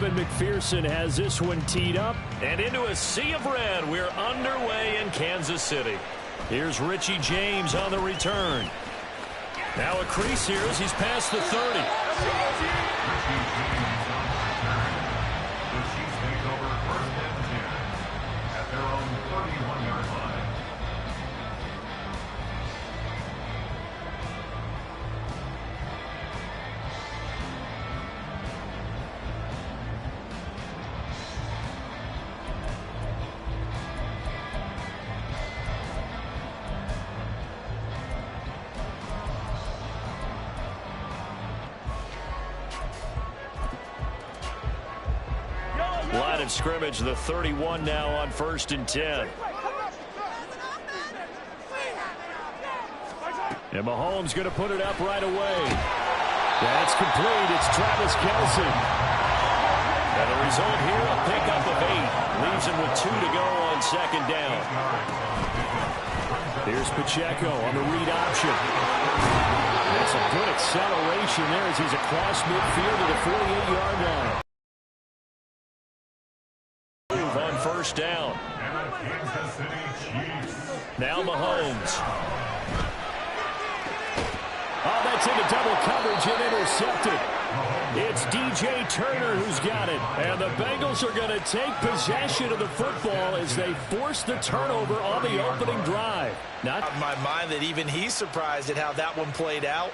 Evan McPherson has this one teed up. And into a sea of red, we're underway in Kansas City. Here's Richie James on the return. Now a crease here as he's past the 30. Line of scrimmage, the 31 now on 1st and 10. And Mahomes going to put it up right away. That's complete. It's Travis Kelce. And the result here, a pickup of 8. Leaves him with 2 to go on 2nd down. Here's Pacheco on the read option. That's a good acceleration there as he's across midfield to the 48-yard line. On 1st down. Now Mahomes. Oh, that's into double coverage and intercepted. It's DJ Turner who's got it. And the Bengals are going to take possession of the football as they force the turnover on the opening drive. Not in my mind that even he's surprised at how that one played out.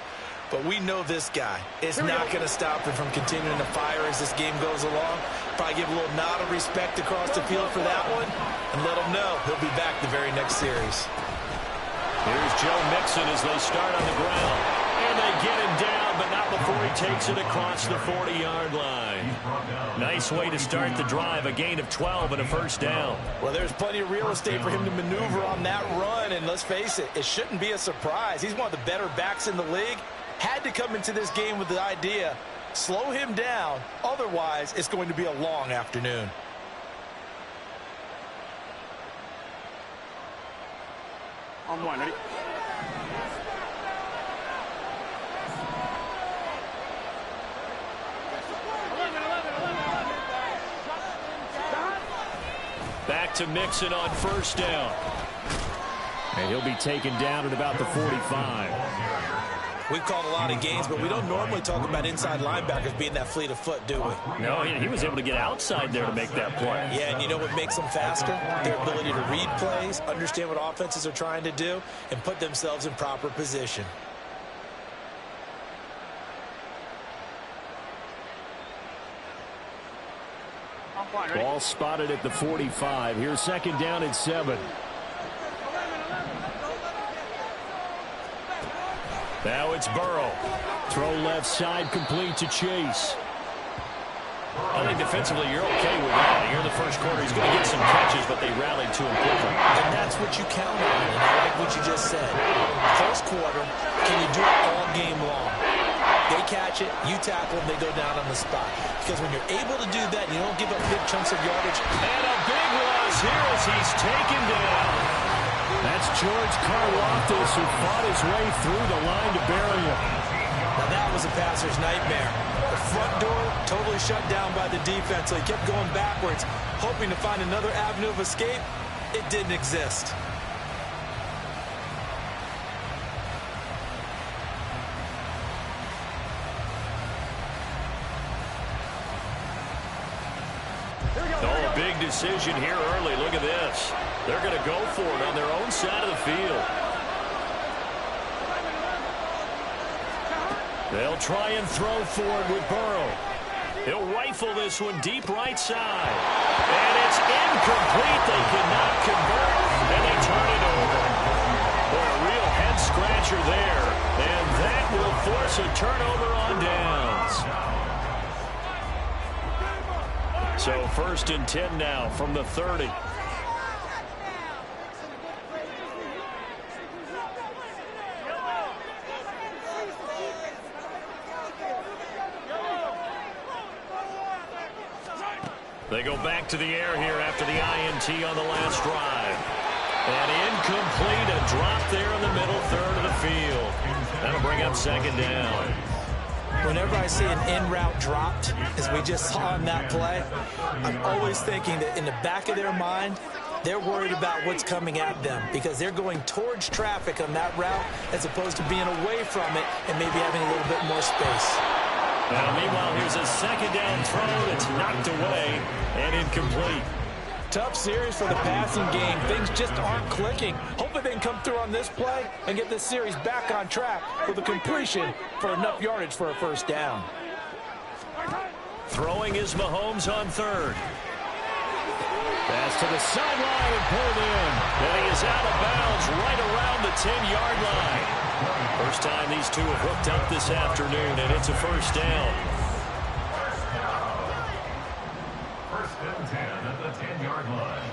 But we know this guy is not going to stop him from continuing to fire as this game goes along. Probably give a little nod of respect across the field for that one and let him know he'll be back the very next series. Here's Joe Mixon as they start on the ground. And they get him down, but not before he takes it across the 40-yard line. Nice way to start the drive, a gain of 12 and a 1st down. Well, there's plenty of real estate for him to maneuver on that run, and let's face it, it shouldn't be a surprise. He's one of the better backs in the league. Had to come into this game with the idea, slow him down, otherwise it's going to be a long afternoon. On one, ready? Back to Mixon on 1st down. And he'll be taken down at about the 45. We've called a lot of games, but we don't normally talk about inside linebackers being that fleet of foot, do we? No, he was able to get outside there to make that play. Yeah, and you know what makes them faster? Their ability to read plays, understand what offenses are trying to do, and put themselves in proper position. Ball spotted at the 45. Here's 2nd down and 7. Now it's Burrow. Throw left side, complete to Chase. I think defensively you're okay with that. Here in the 1st quarter, he's going to get some catches, but they rallied to him quickly. And that's what you count on, and I like what you just said. 1st quarter, can you do it all game long? They catch it, you tackle them, they go down on the spot. Because when you're able to do that, you don't give up big chunks of yardage. And a big loss here as he's taken down. That's George Karlaftis who fought his way through the line to bury him. Now that was a passer's nightmare. The front door totally shut down by the defense, so he kept going backwards, hoping to find another avenue of escape. It didn't exist. Oh, a big decision here early. Look at this. They're going to go for it on their own side of the field. They'll try and throw forward with Burrow. He'll rifle this one deep right side. And it's incomplete. They cannot convert, and they turn it over. Boy, a real head-scratcher there. And that will force a turnover on downs. So 1st and 10 now from the 30. They go back to the air here after the INT on the last drive. And incomplete, a drop there in the middle third of the field. That'll bring up 2nd down. Whenever I see an in-route dropped, as we just saw on that play, I'm always thinking that in the back of their mind, they're worried about what's coming at them because they're going towards traffic on that route as opposed to being away from it and maybe having a little bit more space. Now, meanwhile, here's a second down throw that's knocked away and incomplete. Tough series for the passing game. Things just aren't clicking. Hopefully they can come through on this play and get this series back on track with a completion for enough yardage for a first down. Throwing is Mahomes on third. Pass to the sideline and pulled in. And he is out of bounds right around the 10-yard line. First time these two have hooked up this afternoon, and it's a first down. First and 10 at the 10-yard line.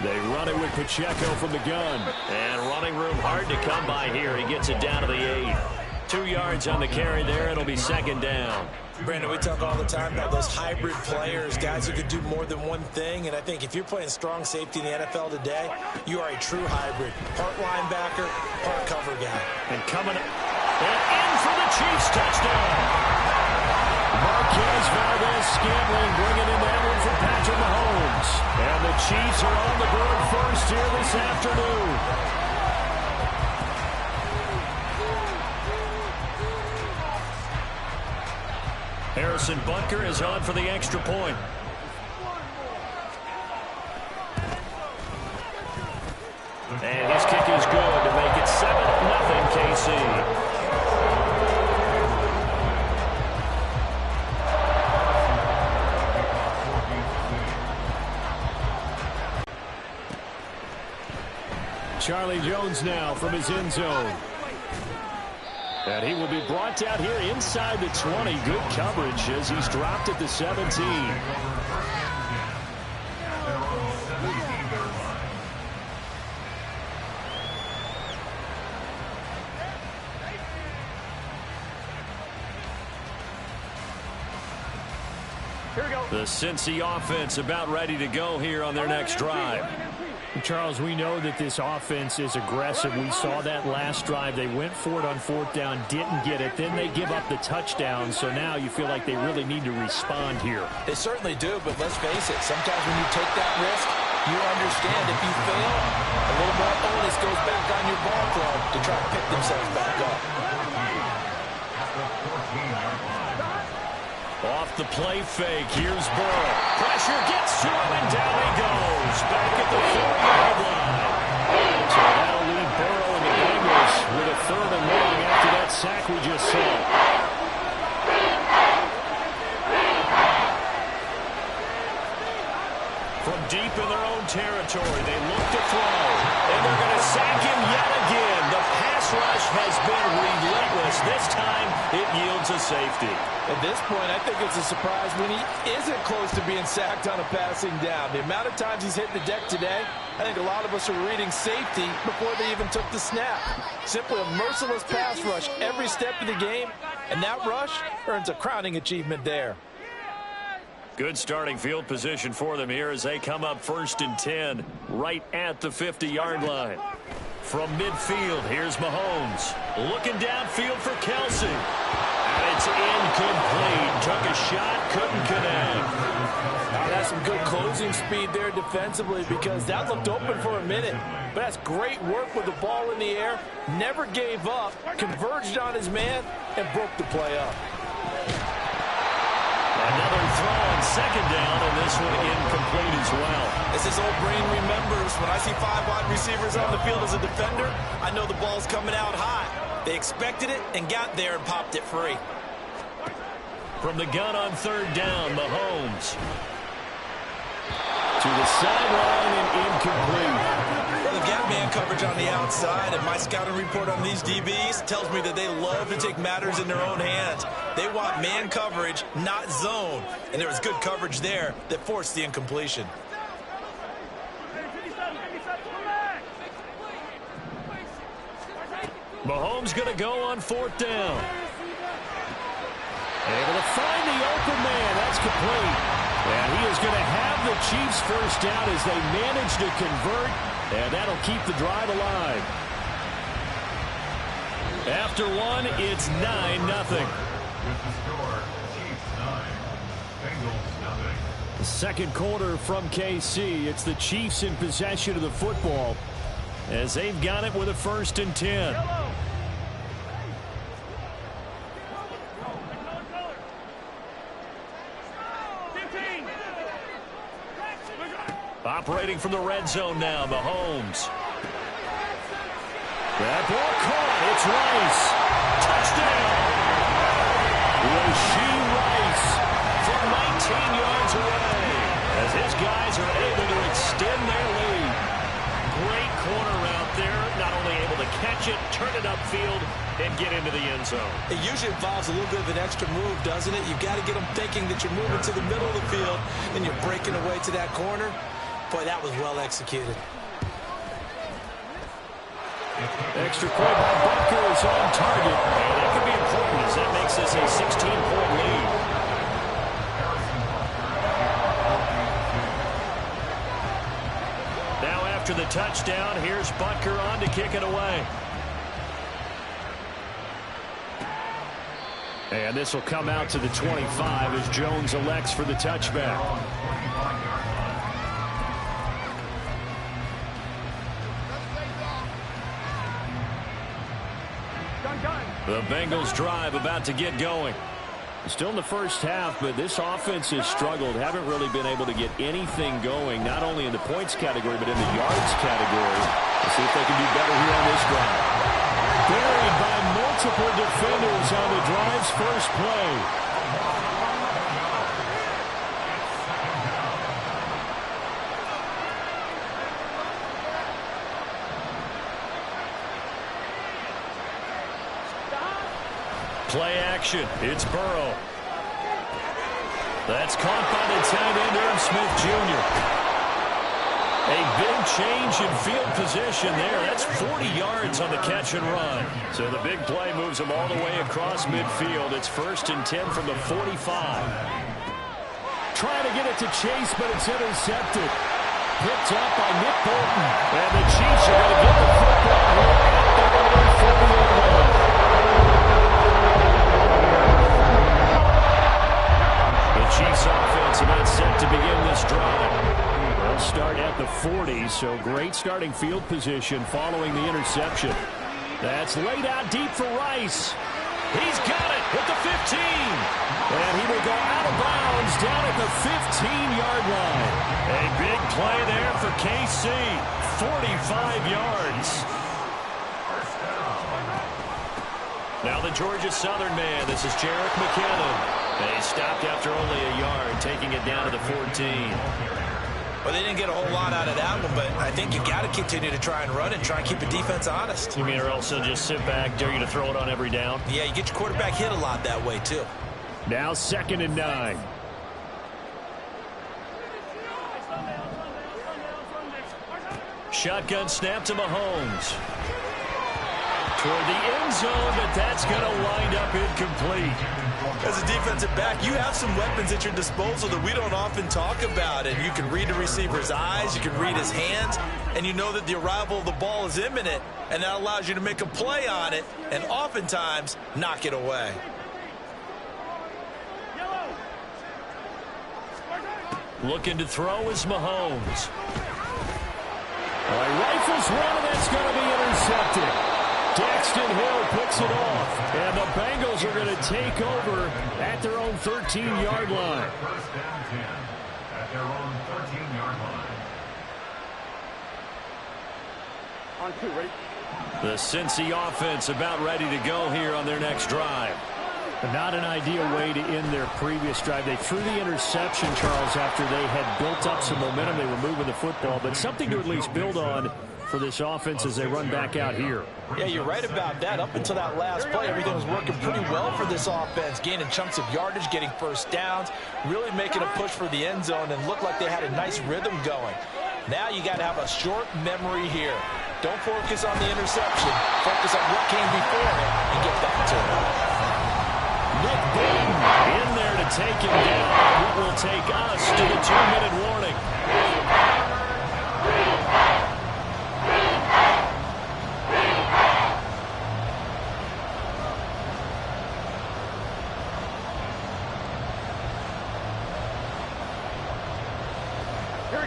They run it with Pacheco from the gun. And running room hard to come by here. He gets it down to the 8. 2 yards on the carry there. It'll be second down. Brandon, we talk all the time about those hybrid players, guys who could do more than one thing. And I think if you're playing strong safety in the NFL today, you are a true hybrid. Part linebacker, part cover guy. And coming up, and in for the Chiefs touchdown. Marquez Valdez-Scantling bringing in that one for Patrick Mahomes. And the Chiefs are on the board first here this afternoon. Harrison Butker is on for the extra point. And his kick is good to make it 7-0 KC. Charlie Jones now from his end zone. And he will be brought down here inside the 20. Good coverage as he's dropped at the 17. Here we go. The Cincy offense about ready to go here on their next drive. Charles, we know that this offense is aggressive. We saw that last drive. They went for it on fourth down, didn't get it. Then they give up the touchdown. So now you feel like they really need to respond here. They certainly do, but let's face it. Sometimes when you take that risk, you understand if you fail, a little more onus goes back on your ball club to try to pick themselves back up. Off the play fake, here's Burrow. Pressure gets to him, and down he goes. Back at the 4-yard line. So that'll leave Burrow and the Bengals with a 3rd and long after that sack we just saw. From deep in their own territory, they look to throw. And they're going to sack him yet again. The pass rush has been relentless. This time, it yields a safety. At this point, I think it's a surprise when he isn't close to being sacked on a passing down. The amount of times he's hit the deck today, I think a lot of us are reading safety before they even took the snap. Simply a merciless pass rush every step of the game, and that rush earns a crowning achievement there. Good starting field position for them here as they come up 1st and 10 right at the 50-yard line. From midfield, here's Mahomes. Looking downfield for Kelsey. And it's incomplete. Took a shot, couldn't connect. Now that's some good closing speed there defensively because that looked open for a minute. But that's great work with the ball in the air. Never gave up, converged on his man, and broke the play up. Another throw on 2nd down, and this one incomplete as well. As his old brain remembers, when I see 5 wide receivers on the field as a defender, I know the ball's coming out high. They expected it and got there and popped it free. From the gun on 3rd down, Mahomes. To the sideline and incomplete. Well, they've got man coverage on the outside, and my scouting report on these DBs tells me that they love to take matters in their own hands. They want man coverage, not zone. And there was good coverage there that forced the incompletion. Mahomes going to go on 4th down. Able to find the open man. That's complete. And he is going to have the Chiefs first down as they manage to convert, and that'll keep the drive alive. After one, it's 9-0. With the score, Chiefs 9, Bengals nothing. The second quarter from KC. It's the Chiefs in possession of the football as they've got it with a 1st and 10. Operating from the red zone now, Mahomes. That ball caught. It's Rice. Touchdown. Rashee Rice from 19 yards away as his guys are able to extend their lead. Great corner out there. Not only able to catch it, turn it upfield, and get into the end zone. It usually involves a little bit of an extra move, doesn't it? You've got to get them thinking that you're moving to the middle of the field and you're breaking away to that corner. Boy, that was well executed. Extra point by Butker is on target. And that could be important as that makes this a 16-point lead. Now after the touchdown, here's Butker on to kick it away. And this will come out to the 25 as Jones elects for the touchback. The Bengals drive about to get going. Still in the first half, but this offense has struggled. Haven't really been able to get anything going, not only in the points category, but in the yards category. Let's see if they can do better here on this drive. Buried by multiple defenders on the drive's first play. Play action. It's Burrow. That's caught by the tight end, Irv Smith Jr. A big change in field position there. That's 40 yards on the catch and run. So the big play moves them all the way across midfield. It's 1st and 10 from the 45. Trying to get it to Chase, but it's intercepted. Picked up by Nick Bolton. And the Chiefs are going to get the football here at their own 40-yard line. Chiefs offense about set to begin this drive. They'll start at the 40, so great starting field position following the interception. That's laid out deep for Rice. He's got it at the 15. And he will go out of bounds down at the 15-yard line. A big play there for KC. 45 yards. Now the Georgia Southern man. This is Jerick McKinnon. They stopped after only a yard, taking it down to the 14. Well, they didn't get a whole lot out of that one, but I think you got to continue to try and run and try and keep the defense honest. You mean or else they'll just sit back, dare you to throw it on every down? Yeah, you get your quarterback hit a lot that way, too. Now 2nd and 9. Shotgun snap to Mahomes. Toward the end zone, but that's going to wind up incomplete. As a defensive back, you have some weapons at your disposal that we don't often talk about. And you can read the receiver's eyes, you can read his hands, and you know that the arrival of the ball is imminent, and that allows you to make a play on it and oftentimes knock it away. Looking to throw is Mahomes. Rifles one, and that's going to be intercepted. Daxton Hill picks it off, and the Bengals are going to take over at their own 13-yard line. 1st and 10 at their own 13-yard line. On 2, ready? The Cincy offense about ready to go here on their next drive. Not an ideal way to end their previous drive. They threw the interception, Charles, after they had built up some momentum. They were moving the football, but something to at least build on for this offense as they run back out here. Yeah, you're right about that. Up until that last play, everything was working pretty well for this offense, gaining chunks of yardage, getting first downs, really making a push for the end zone, and looked like they had a nice rhythm going. Now you got to have a short memory here. Don't focus on the interception. Focus on what came before it and get back to it. Nick Bolton in there to take him down. It will take us to the 2-minute warning.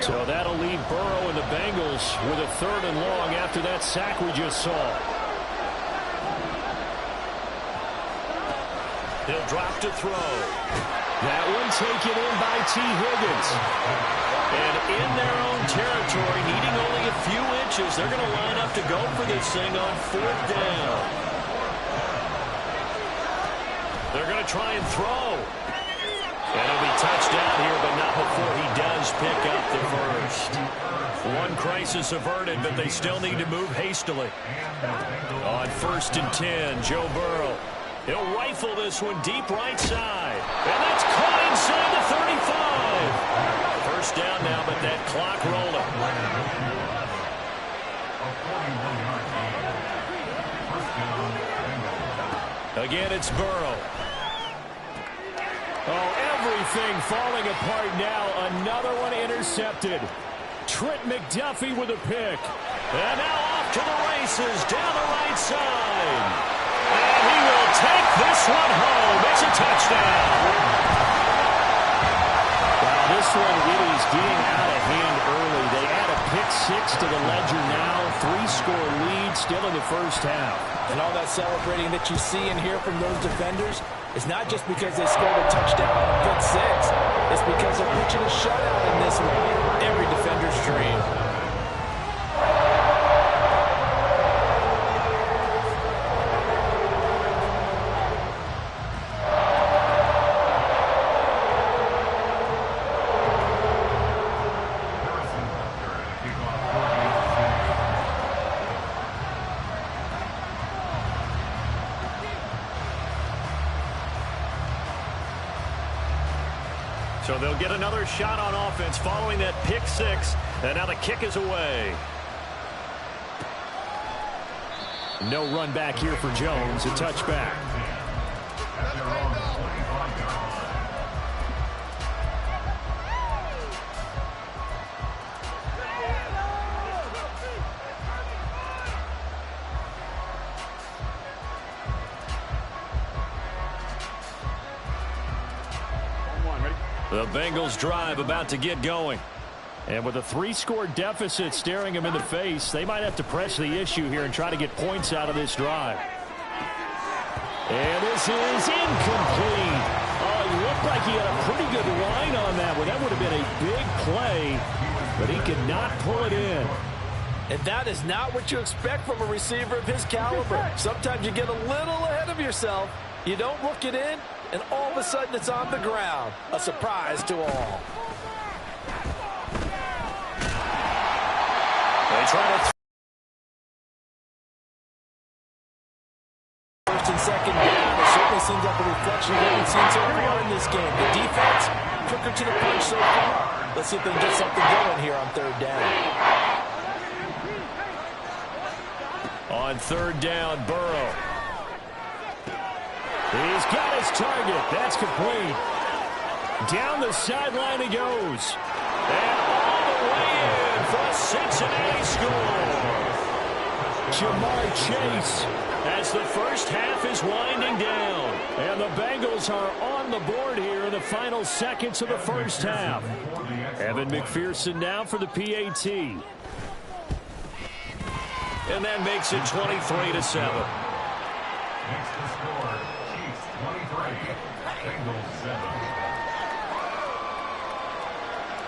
So that'll leave Burrow and the Bengals with a 3rd and long after that sack we just saw. He'll drop to throw. That one taken in by T. Higgins. And in their own territory, needing only a few inches, they're going to line up to go for this thing on 4th down. They're going to try and throw. And it'll be touchdown here, but not before he does pick up the first. One crisis averted, but they still need to move hastily. On 1st and 10, Joe Burrow. He'll rifle this one deep right side. And that's caught inside the 35. First down now, but that clock rolling. Again, it's Burrow. Oh, everything falling apart now. Another one intercepted. Trent McDuffie with a pick. And now off to the races down the right side. And he will take this one home. It's a touchdown. Wow, this one, it is getting out of hand early. They add a pick 6 to the ledger now. 3-score lead still in the first half. And all that celebrating that you see and hear from those defenders, it's not just because they scored a touchdown on pick 6. It's because they're pitching a shutout in this one. Every defender's dream. So they'll get another shot on offense following that pick 6. And now the kick is away. No run back here for Jones. A touchback. The Bengals drive about to get going. And with a 3-score deficit staring them in the face, they might have to press the issue here and try to get points out of this drive. And this is incomplete. Oh, it looked like he had a pretty good line on that one. That would have been a big play, but he could not pull it in. And that is not what you expect from a receiver of his caliber. Sometimes you get a little ahead of yourself. You don't look it in, and all of a sudden it's on the ground. A surprise to all. They try to first and second down. It certainly seems like a reflection of what we've seen so far in this game. The defense, quicker to the punch so far. Let's see if they can get something going here on 3rd down. on 3rd down, Burrow. He's got his target. That's complete. Down the sideline he goes. And all the way in for a Cincinnati score. Jamar Chase. As the first half is winding down. And the Bengals are on the board here in the final seconds of the first half. Evan McPherson now for the PAT. And that makes it 23-7. Next to score, Chiefs 23, Bengals 7.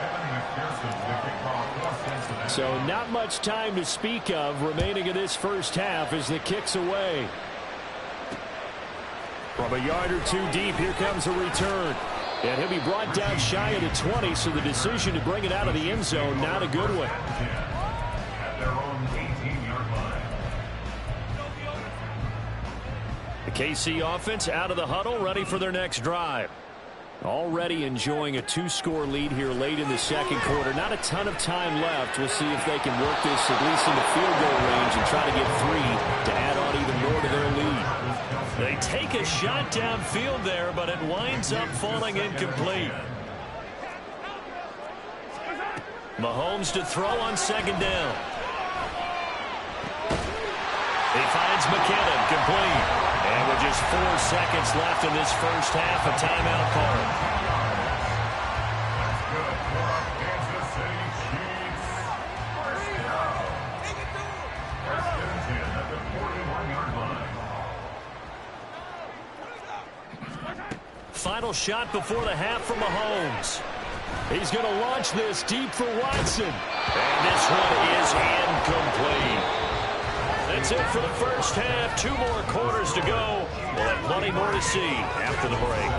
Evan McPherson with the kickoff for Cincinnati. So not much time to speak of remaining in this first half as the kick's away. From a yard or two deep, here comes a return. And he'll be brought down shy of the 20, so the decision to bring it out of the end zone, not a good one. At their own 18-yard line. The KC offense out of the huddle, ready for their next drive. Already enjoying a 2-score lead here late in the second quarter. Not a ton of time left. We'll see if they can work this at least in the field goal range and try to get 3 to add on even more to their lead. They take a shot downfield there, but it winds up falling incomplete. Mahomes to throw on second down. He finds McKinnon, complete. And with just 4 seconds left in this first half, a timeout called. Final shot before the half from Mahomes. He's going to launch this deep for Watson. And this one is incomplete. That's it for the first half. 2 more quarters to go. We'll have plenty more to see after the break.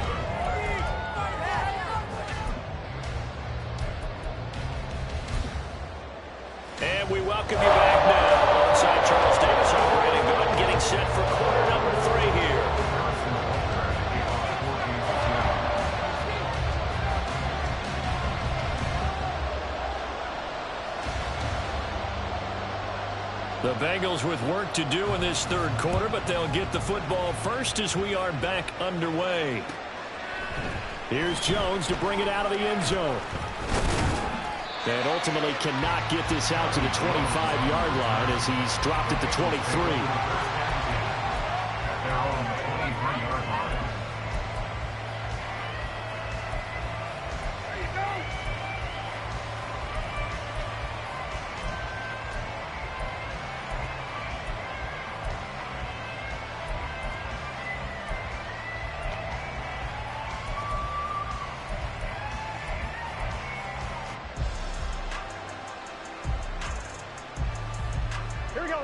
And we welcome you back now alongside Charles Davis operating good, getting set for quarter number 3 here. The Bengals with work to do in this third quarter, but they'll get the football first as we are back underway. Here's Jones to bring it out of the end zone. And ultimately cannot get this out to the 25-yard line as he's dropped at the 23.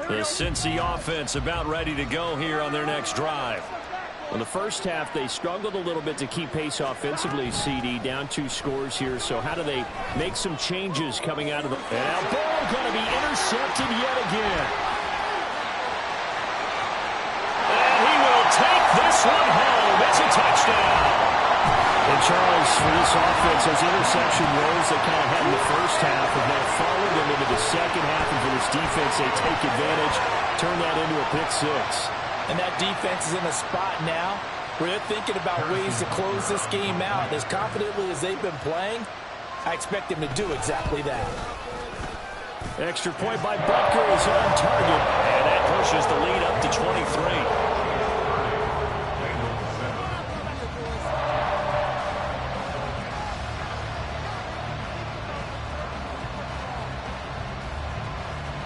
The Cincy offense about ready to go here on their next drive. In the first half, they struggled a little bit to keep pace offensively, CD, down 2 scores here. So how do they make some changes coming out of the... And now ball going to be intercepted yet again. And he will take this one home. It's a touchdown. And Charles, for this offense, those interception roles they kind of had in the first half have now followed them into the second half. And for this defense, they take advantage, turn that into a pick 6. And that defense is in a spot now where they're thinking about ways to close this game out. As confidently as they've been playing, I expect them to do exactly that. Extra point by Butker is on target. And that pushes the lead up to 23.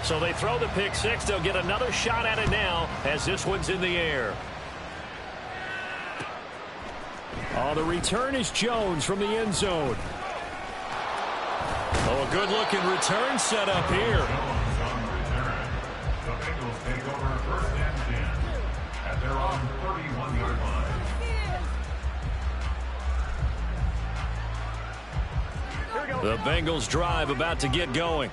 So they throw the pick 6. They'll get another shot at it now as this one's in the air. Oh, the return is Jones from the end zone. Oh, a good-looking return set up here. The Bengals take over first and 10 at their own 31-yard line. The Bengals drive about to get going.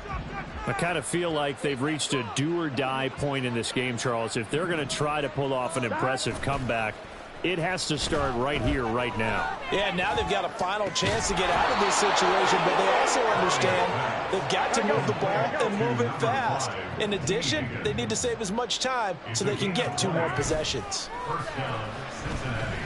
I kind of feel like they've reached a do-or-die point in this game, Charles. If they're going to try to pull off an impressive comeback, it has to start right here, right now. Yeah, now they've got a final chance to get out of this situation, but they also understand they've got to move the ball and move it fast. In addition, they need to save as much time so they can get 2 more possessions. First down, Cincinnati.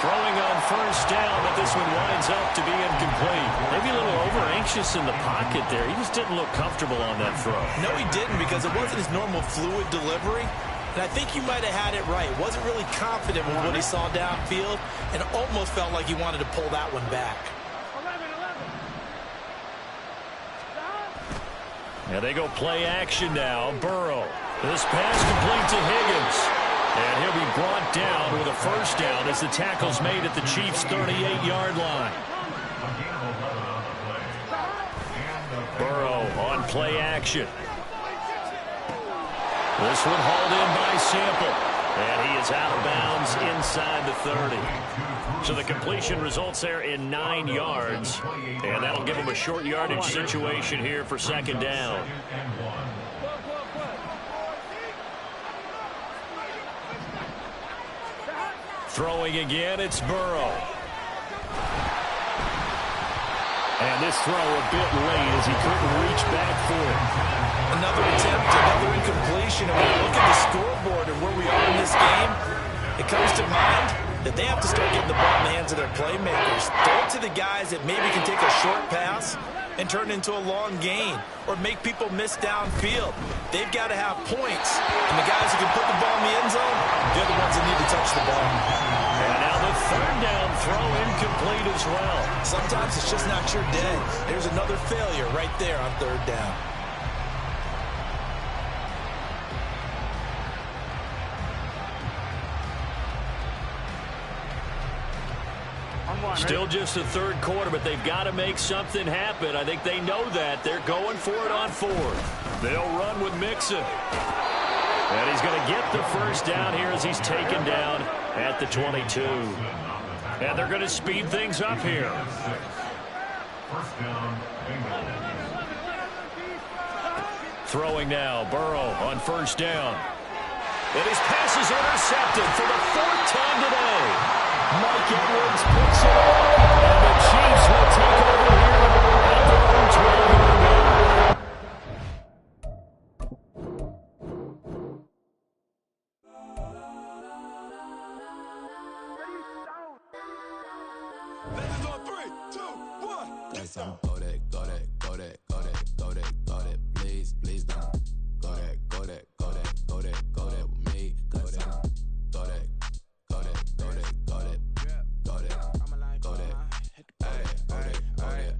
Throwing on first down, but this one winds up to be incomplete. Maybe a little over-anxious in the pocket there. He just didn't look comfortable on that throw. No, he didn't, because it wasn't his normal fluid delivery. And I think you might have had it right. Wasn't really confident with what he saw downfield and almost felt like he wanted to pull that one back. And they go play action now. Burrow. This pass complete to Higgins. And he'll be brought down with a first down as the tackle's made at the Chiefs' 38-yard line. Burrow on play action. This one hauled in by Sample. And he is out of bounds inside the 30. So the completion results there in 9 yards. And that'll give him a short yardage situation here for second down. Throwing again, it's Burrow. And this throw a bit late as he couldn't reach back for it. Another attempt, another incompletion. And when you look at the scoreboard and where we are in this game, that they have to start getting the ball in the hands of their playmakers. Throw it to the guys that maybe can take a short pass and turn it into a long gain or make people miss downfield. They've got to have points. And the guys who can put the ball in the end zone, they're the ones that need to touch the ball. And now the third down throw incomplete as well. Sometimes it's just not your day. There's another failure right there on third down. Still just the third quarter, but they've got to make something happen. I think they know that. They're going for it on fourth. They'll run with Mixon. And he's going to get the first down here as he's taken down at the 22. And they're going to speed things up here. First down, Bengals. Throwing now, Burrow on first down. And his pass is intercepted for the fourth time today. Mike Edwards picks it up, and the Chiefs will take over here at their own 12-yard line. Let's go 3, 2, 1. Let's go. Go that, go that, go that, go that, go that, go that. Please, please don't. Go that, go that, go that, go that, go that with me. Go that, go that, go that, go that, go that. Go that, go that, go that.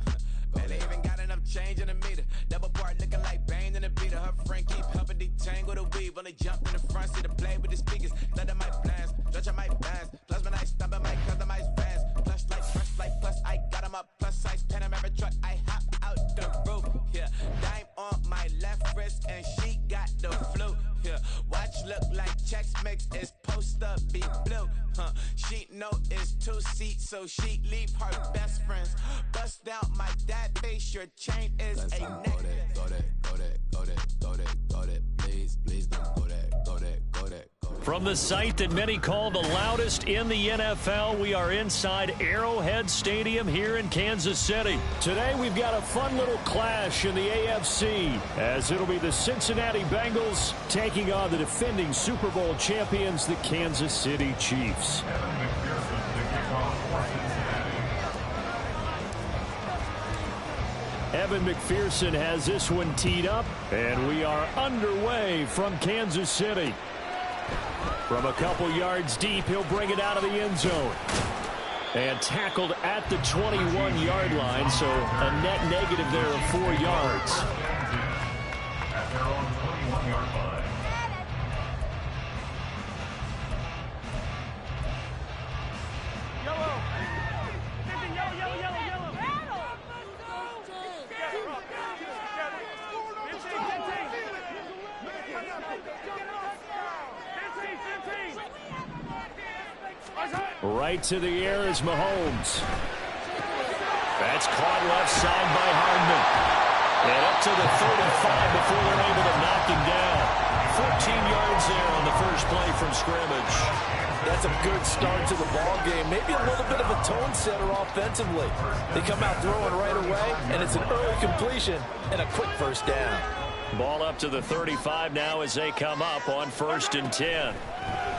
Man, they even got enough change in the meter. Double part looking like Bane in the beater. Her friend keep helping detangle the weave. When they jump in the front seat to play with the speakers. Thunder my plans, Dutch on my bands. Plus when I stop at my customized fans. Plus like fresh like plus I got 'em up. Plus size Panamera truck. I hop out the roof. Yeah, dime on my left wrist and she got the flu. Yeah, watch look like Chex Mix is post up be blue. She know it's 2 seats, so she leave her best friends. Bust down my dad face, your chain is Let's a go neck. that, go that, go that, go that, go that, go that. Please, please don't go that, go that, go that. From the site that many call the loudest in the NFL, we are inside Arrowhead Stadium here in Kansas City. Today we've got a fun little clash in the AFC, as it'll be the Cincinnati Bengals taking on the defending Super Bowl champions, the Kansas City Chiefs. Evan McPherson to kick off for Cincinnati. Evan McPherson has this one teed up, and we are underway from Kansas City. From a couple yards deep, he'll bring it out of the end zone. And tackled at the 21-yard line, so a net negative there of 4 yards. At their own 21-yard line. Right to the air is Mahomes. That's caught left side by Hardman. And up to the 35 before they're able to knock him down. 14 yards there on the first play from scrimmage. That's a good start to the ball game. Maybe a little bit of a tone setter offensively. They come out throwing right away, and it's an early completion and a quick first down. Ball up to the 35 now as they come up on 1st and 10.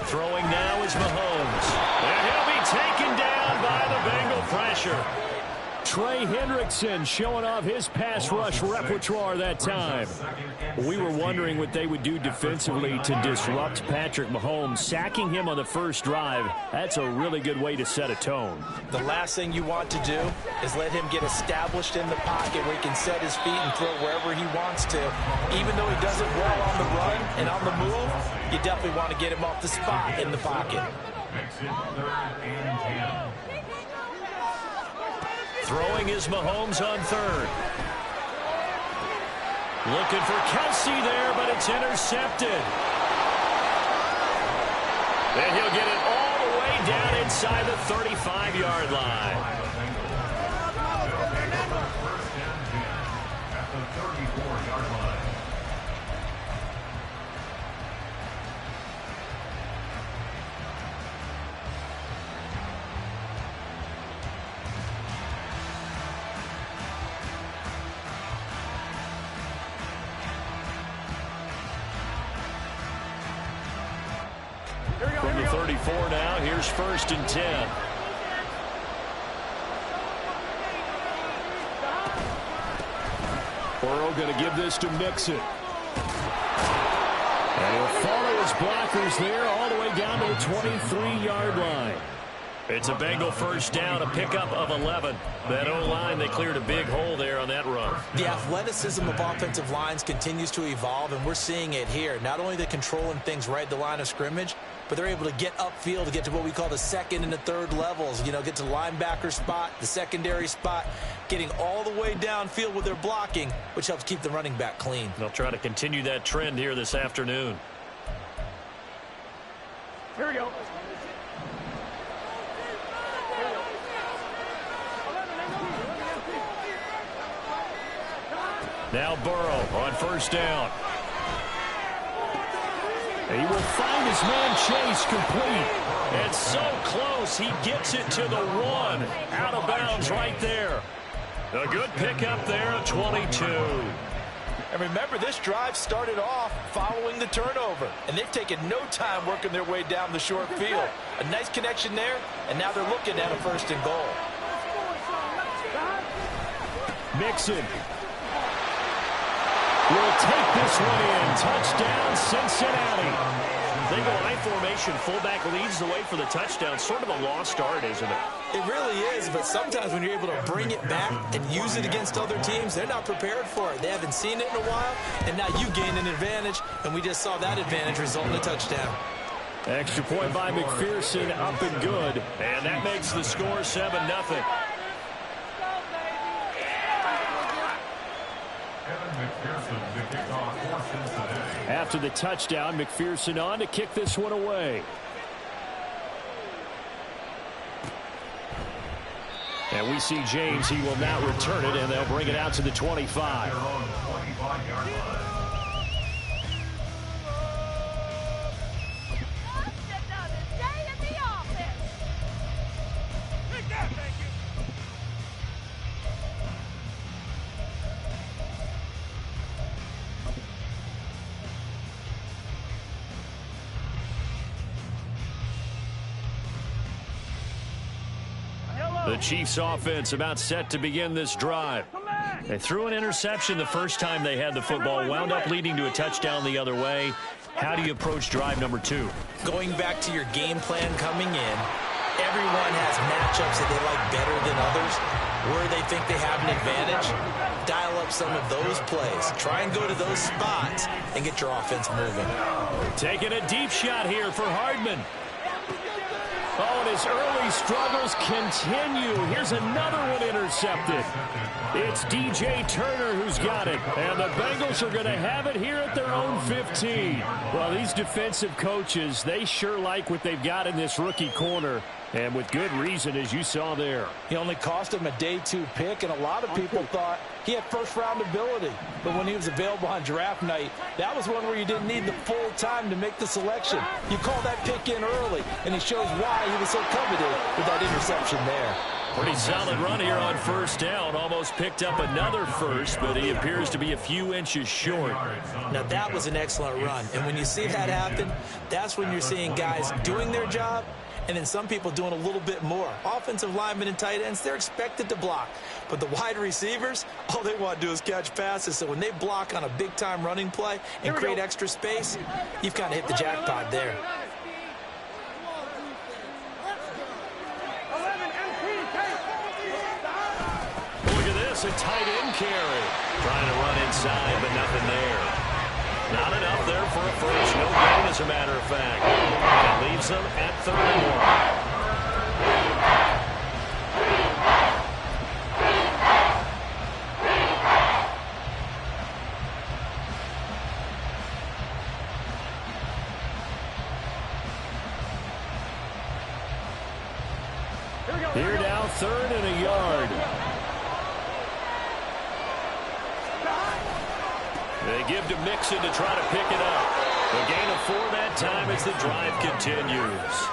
Throwing now is Mahomes. And he'll be taken down by the Bengal pressure. Trey Hendrickson showing off his pass rush repertoire that time. We were wondering what they would do defensively to disrupt Patrick Mahomes. Sacking him on the first drive, that's a really good way to set a tone. The last thing you want to do is let him get established in the pocket where he can set his feet and throw wherever he wants to. Even though he does it well on the run and on the move, you definitely want to get him off the spot in the pocket. Exit 3rd and 10. Throwing is Mahomes on 3rd. Looking for Kelsey there, but it's intercepted. And he'll get it all the way down inside the 35-yard line. First and 10 at the 34-yard line. From the 34 now. Here's 1st and 10. Burrow going to give this to Mixon. And he'll follow his blockers there all the way down to the 23-yard line. It's a Bengal 1st down, a pickup of 11. That O-line, they cleared a big hole there on that run. The athleticism of offensive lines continues to evolve, and we're seeing it here. Not only they're controlling things right at the line of scrimmage, but they're able to get upfield to get to what we call the 2nd and the 3rd levels. You know, get to the linebacker spot, the secondary spot, getting all the way downfield with their blocking, which helps keep the running back clean. They'll try to continue that trend here this afternoon. Here we go. Now Burrow on 1st down. And he will find his man Chase complete. It's so close. He gets it to the 1. Out of bounds right there. A good pickup there at 22. And remember, this drive started off following the turnover, and they've taken no time working their way down the short field. A nice connection there, and now they're looking at a 1st and goal. Mixon will take this one in. Touchdown, Cincinnati. They go I formation. Fullback leads the way for the touchdown. Sort of a lost art, isn't it? It really is, but sometimes when you're able to bring it back and use it against other teams, they're not prepared for it. They haven't seen it in a while, and now you gain an advantage, and we just saw that advantage result in a touchdown. Extra point by McPherson, up and good. And that makes the score 7-0. After the touchdown, McPherson on to kick this one away. And we see James. He will now return it, and they'll bring it out to the 25. The Chiefs offense about set to begin this drive. They threw an interception the first time they had the football, wound up leading to a touchdown the other way. How do you approach drive number 2? Going back to your game plan coming in, everyone has matchups that they like better than others. Where they think they have an advantage, dial up some of those plays. Try and go to those spots and get your offense moving. Taking a deep shot here for Hardman. Oh, and his early struggles continue. Here's another one intercepted. It's DJ Turner who's got it. And the Bengals are going to have it here at their own 15. Well, these defensive coaches, they sure like what they've got in this rookie corner. And with good reason, as you saw there. He only cost him a day 2 pick, and a lot of people thought he had first-round ability. But when he was available on draft night, that was one where you didn't need the full time to make the selection. You call that pick in early, and he shows why he was so coveted with that interception there. Pretty solid run here on 1st down. Almost picked up another first, but he appears to be a few inches short. Now, that was an excellent run. And when you see that happen, that's when you're seeing guys doing their job, and then some people doing a little bit more. Offensive linemen and tight ends, they're expected to block. But the wide receivers, all they want to do is catch passes. So when they block on a big-time running play and create extra space, you've kind of hit the jackpot there. Look at this, a tight end carry. Trying to run inside, but nothing there. Not enough there for a first. No gain, as a matter of fact. That leaves them at 3rd and 1. Here now, 3rd and a yard. They give to Mixon to try to pick it up. A gain of 4 that time as the drive continues.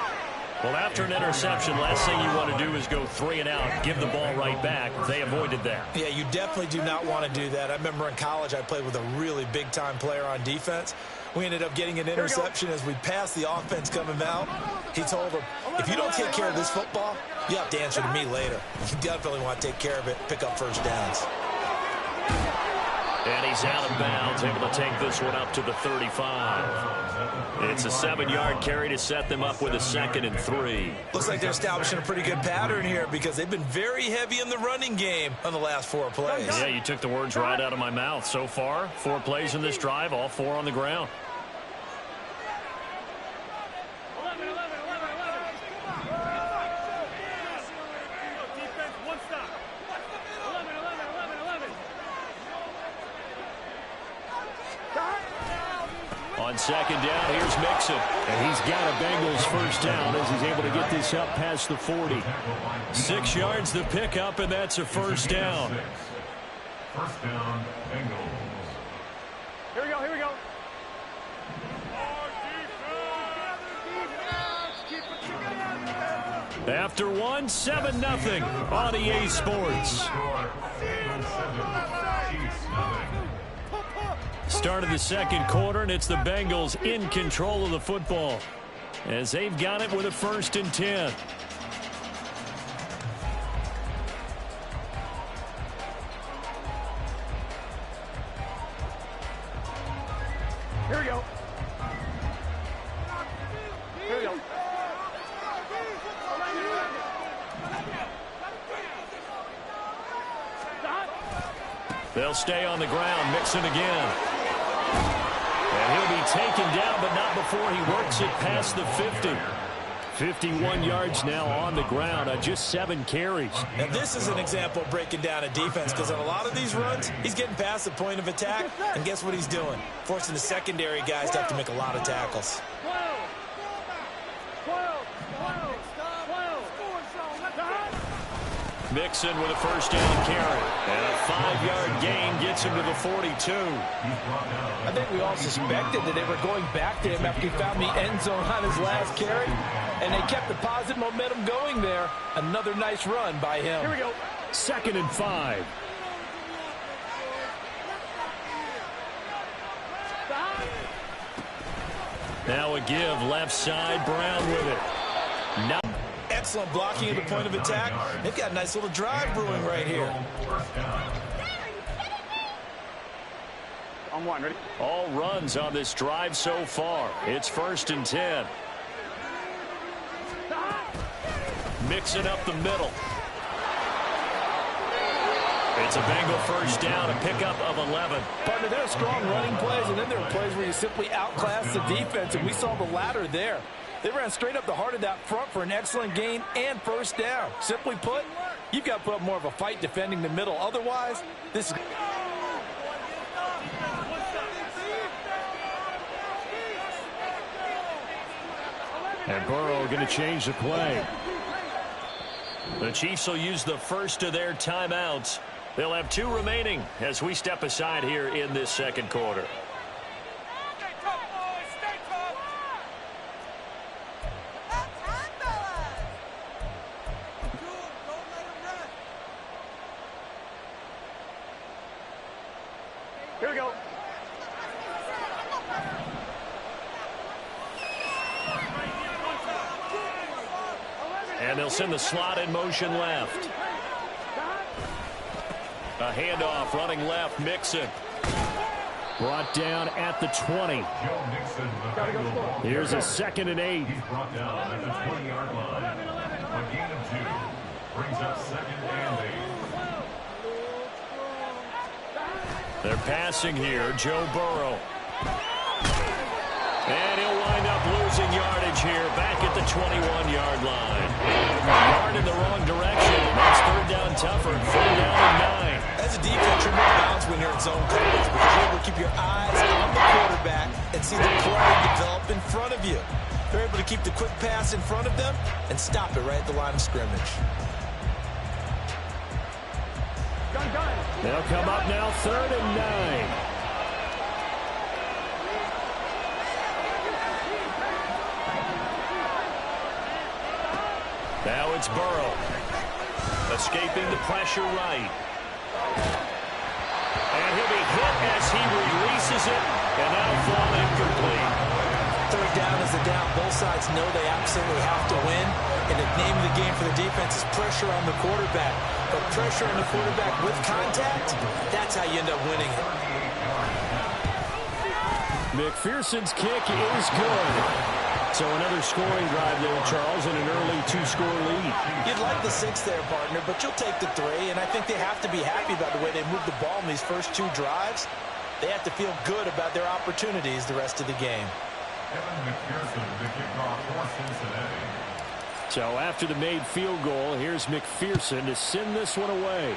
Well, after an interception, last thing you want to do is go 3 and out, give the ball right back. They avoided that. Yeah, you definitely do not want to do that. I remember in college I played with a really big-time player on defense. We ended up getting an interception as we passed the offense coming out. He told them, if you don't take care of this football, you have to answer to me later. You definitely want to take care of it, pick up first downs. And he's out of bounds, able to take this one up to the 35. It's a 7-yard carry to set them up with a 2nd and 3. Looks like they're establishing a pretty good pattern here because they've been very heavy in the running game on the last 4 plays. Yeah, you took the words right out of my mouth. So far, 4 plays in this drive, all 4 on the ground. On 2nd down, here's Mixon. And he's got a Bengals first down as he's able to get this up past the 40. 6 yards the pickup, and that's a first down. First down, Bengals. Here we go, here we go. After 1, 7-0 on EA Sports. Start of the 2nd quarter, and it's the Bengals in control of the football as they've got it with a 1st and 10. Here we go. Here we go. They'll stay on the ground. Mixon again. And he'll be taken down, but not before he works it past the 50. 51 yards now on the ground on just 7 carries. And this is an example of breaking down a defense because on a lot of these runs, he's getting past the point of attack, and guess what he's doing? Forcing the secondary guys to have to make a lot of tackles. Mixon with a first down carry. And a 5-yard gain gets him to the 42. I think we all suspected that they were going back to him after he found the end zone on his last carry. And they kept the positive momentum going there. Another nice run by him. Here we go. 2nd and 5. Now a give left side. Brown with it. Now excellent blocking at the point of attack. They've got a nice little drive brewing right here. On 1, ready? all runs on this drive so far. It's 1st and 10. Mixing up the middle. It's a Bengal first down, a pickup of 11. Partner, there are strong running plays, and then there are plays where you simply outclass the defense, and we saw the latter there. They ran straight up the heart of that front for an excellent gain and first down. Simply put, you've got to put up more of a fight defending the middle. Otherwise, this is... And Burrow going to change the play. The Chiefs will use the first of their timeouts. They'll have 2 remaining as we step aside here in this second quarter. Here we go. And they'll send the slot in motion left. A handoff running left, Mixon. Brought down at the 20. Here's a 2nd and 8. He's brought down at the 20-yard line. A gain of 2 brings up 2nd and 8. They're passing here, Joe Burrow. And he'll wind up losing yardage here back at the 21-yard line. Yard in the wrong direction. That's 3rd down tougher. 3rd down and 9. As a defense, you're more balanced when you're in zone coverage because you're able to keep your eyes on the quarterback and see the play develop in front of you. They're able to keep the quick pass in front of them and stop it right at the line of scrimmage. They'll come up now 3rd and 9. Now it's Burrow. Escaping the pressure right. And he'll be hit as he releases it. And now fall incomplete. down is a down. Both sides know they absolutely have to win. And the name of the game for the defense is pressure on the quarterback. But pressure on the quarterback with contact, that's how you end up winning it. McPherson's kick is good. So another scoring drive there, Charles, and an early 2-score lead. You'd like the 6 there, partner, but you'll take the 3. And I think they have to be happy about the way they moved the ball in these first 2 drives. They have to feel good about their opportunities the rest of the game. Kevin McPherson, the kickoff for Cincinnati. So after the made field goal, here's McPherson to send this one away.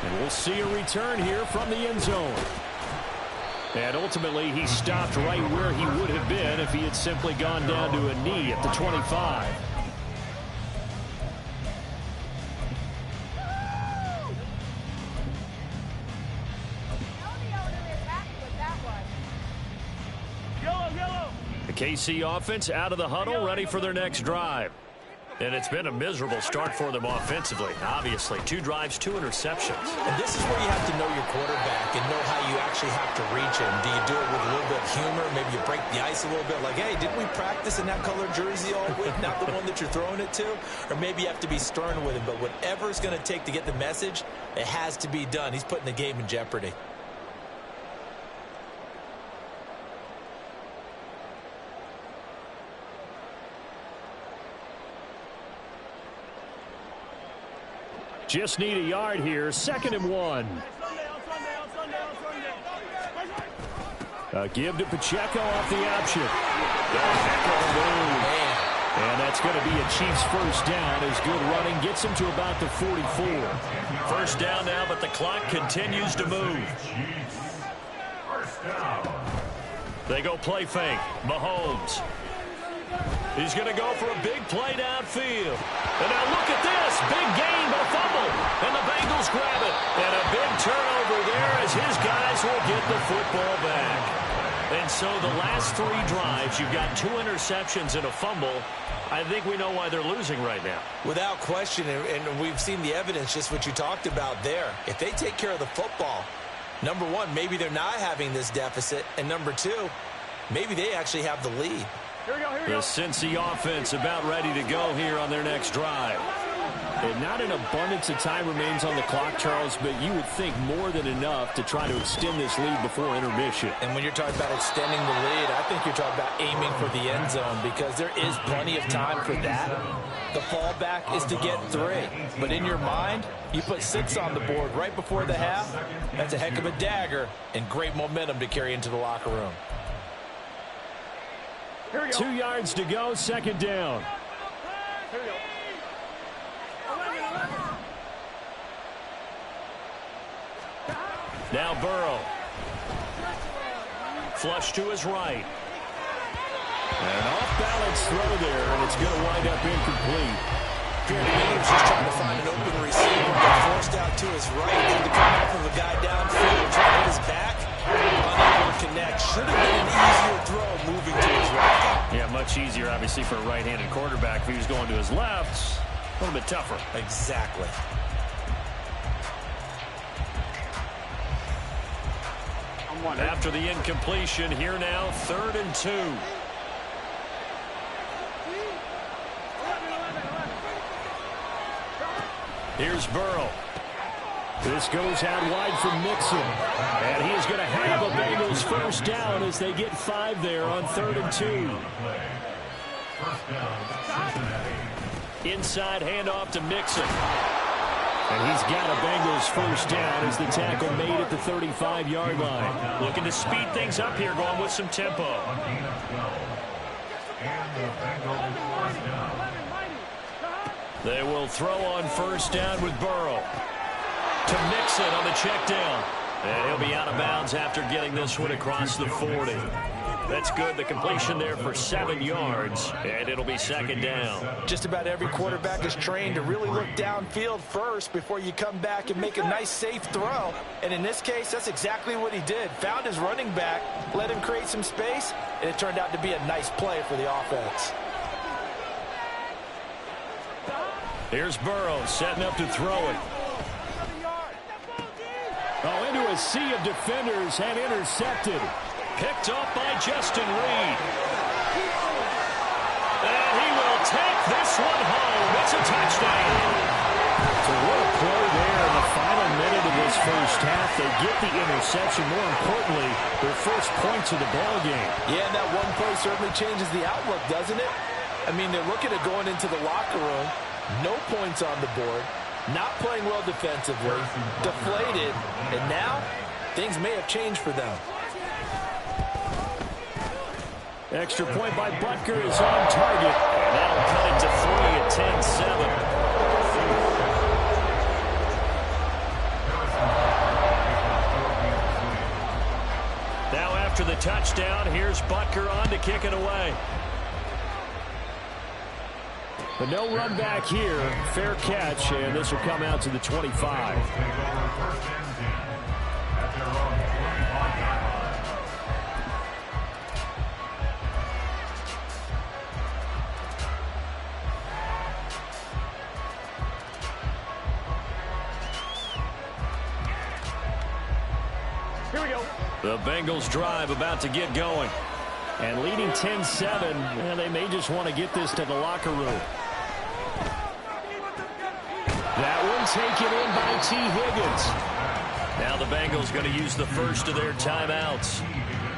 And we'll see a return here from the end zone. And ultimately, he stopped right where he would have been if he had simply gone down to a knee at the 25. The KC offense out of the huddle, ready for their next drive. And it's been a miserable start for them offensively. Obviously, 2 drives, 2 interceptions. And this is where you have to know your quarterback and know how you actually have to reach him. Do you do it with a little bit of humor? Maybe you break the ice a little bit like, hey, didn't we practice in that colored jersey all week? Not the one that you're throwing it to? Or maybe you have to be stern with him. But whatever it's going to take to get the message, it has to be done. He's putting the game in jeopardy. Just need a yard here. 2nd and 1. A give to Pacheco off the option. And that's going to be a Chiefs first down as good running gets him to about the 44. First down now, but the clock continues to move. They go play fake. Mahomes. He's going to go for a big play downfield. And now look at this. Big gain, but a fumble. And the Bengals grab it. And a big turnover there as his guys will get the football back. And so the last 3 drives, you've got 2 interceptions and a fumble. I think we know why they're losing right now. Without question, and we've seen the evidence, just what you talked about there. If they take care of the football, number 1, maybe they're not having this deficit. And number 2, maybe they actually have the lead. The Cincy offense about ready to go here on their next drive. And not an abundance of time remains on the clock, Charles, but you would think more than enough to try to extend this lead before intermission. And when you're talking about extending the lead, I think you're talking about aiming for the end zone because there is plenty of time for that. The fallback is to get 3. But in your mind, you put 6 on the board right before the half. That's a heck of a dagger and great momentum to carry into the locker room. 2 yards to go, 2nd down. Here we go. Now Burrow. Flush to his right. An off-balance throw there, and it's going to wind up incomplete. Williams just trying to find an open receiver, but forced out to his right. Had to come off of a guy downfield, trying to hit his back. Unable to connect. Should have been an easier throw moving to his right. Yeah, much easier, obviously, for a right-handed quarterback. If he was going to his left, a little bit tougher. Exactly. After the incompletion, here now, 3rd and 2. Here's Burrow. This goes out wide from Mixon. And he is going to have a Bengals first down as they get 5 there on 3rd and 2. Inside handoff to Mixon. And he's got a Bengals first down as the tackle made at the 35-yard line. Looking to speed things up here, going with some tempo. They will throw on first down with Burrow. To Mixon on the check down. And he'll be out of bounds after getting this one across the 40. That's good. The completion there for 7 yards. And it'll be 2nd down. Just about every quarterback is trained to really look downfield first before you come back and make a nice, safe throw. And in this case, that's exactly what he did. Found his running back, let him create some space, and it turned out to be a nice play for the offense. Here's Burrow setting up to throw it. Oh, into a sea of defenders and intercepted. Picked up by Justin Reed. And he will take this one home. It's a touchdown. So what a play there in the final minute of this first half. They get the interception. More importantly, their first points of the ball game. Yeah, and that one play certainly changes the outlook, doesn't it? I mean, they're looking at going into the locker room. No points on the board. Not playing well defensively. Deflated. And now, things may have changed for them. Extra point by Butker is on target. And that'll cut it to 3 at 10-7. Now after the touchdown, here's Butker on to kick it away. But no run back here. Fair catch, and this will come out to the 25. Here we go. The Bengals drive about to get going. And leading 10-7, and they may just want to get this to the locker room. That one taken in by T. Higgins. Now the Bengals going to use the first of their timeouts,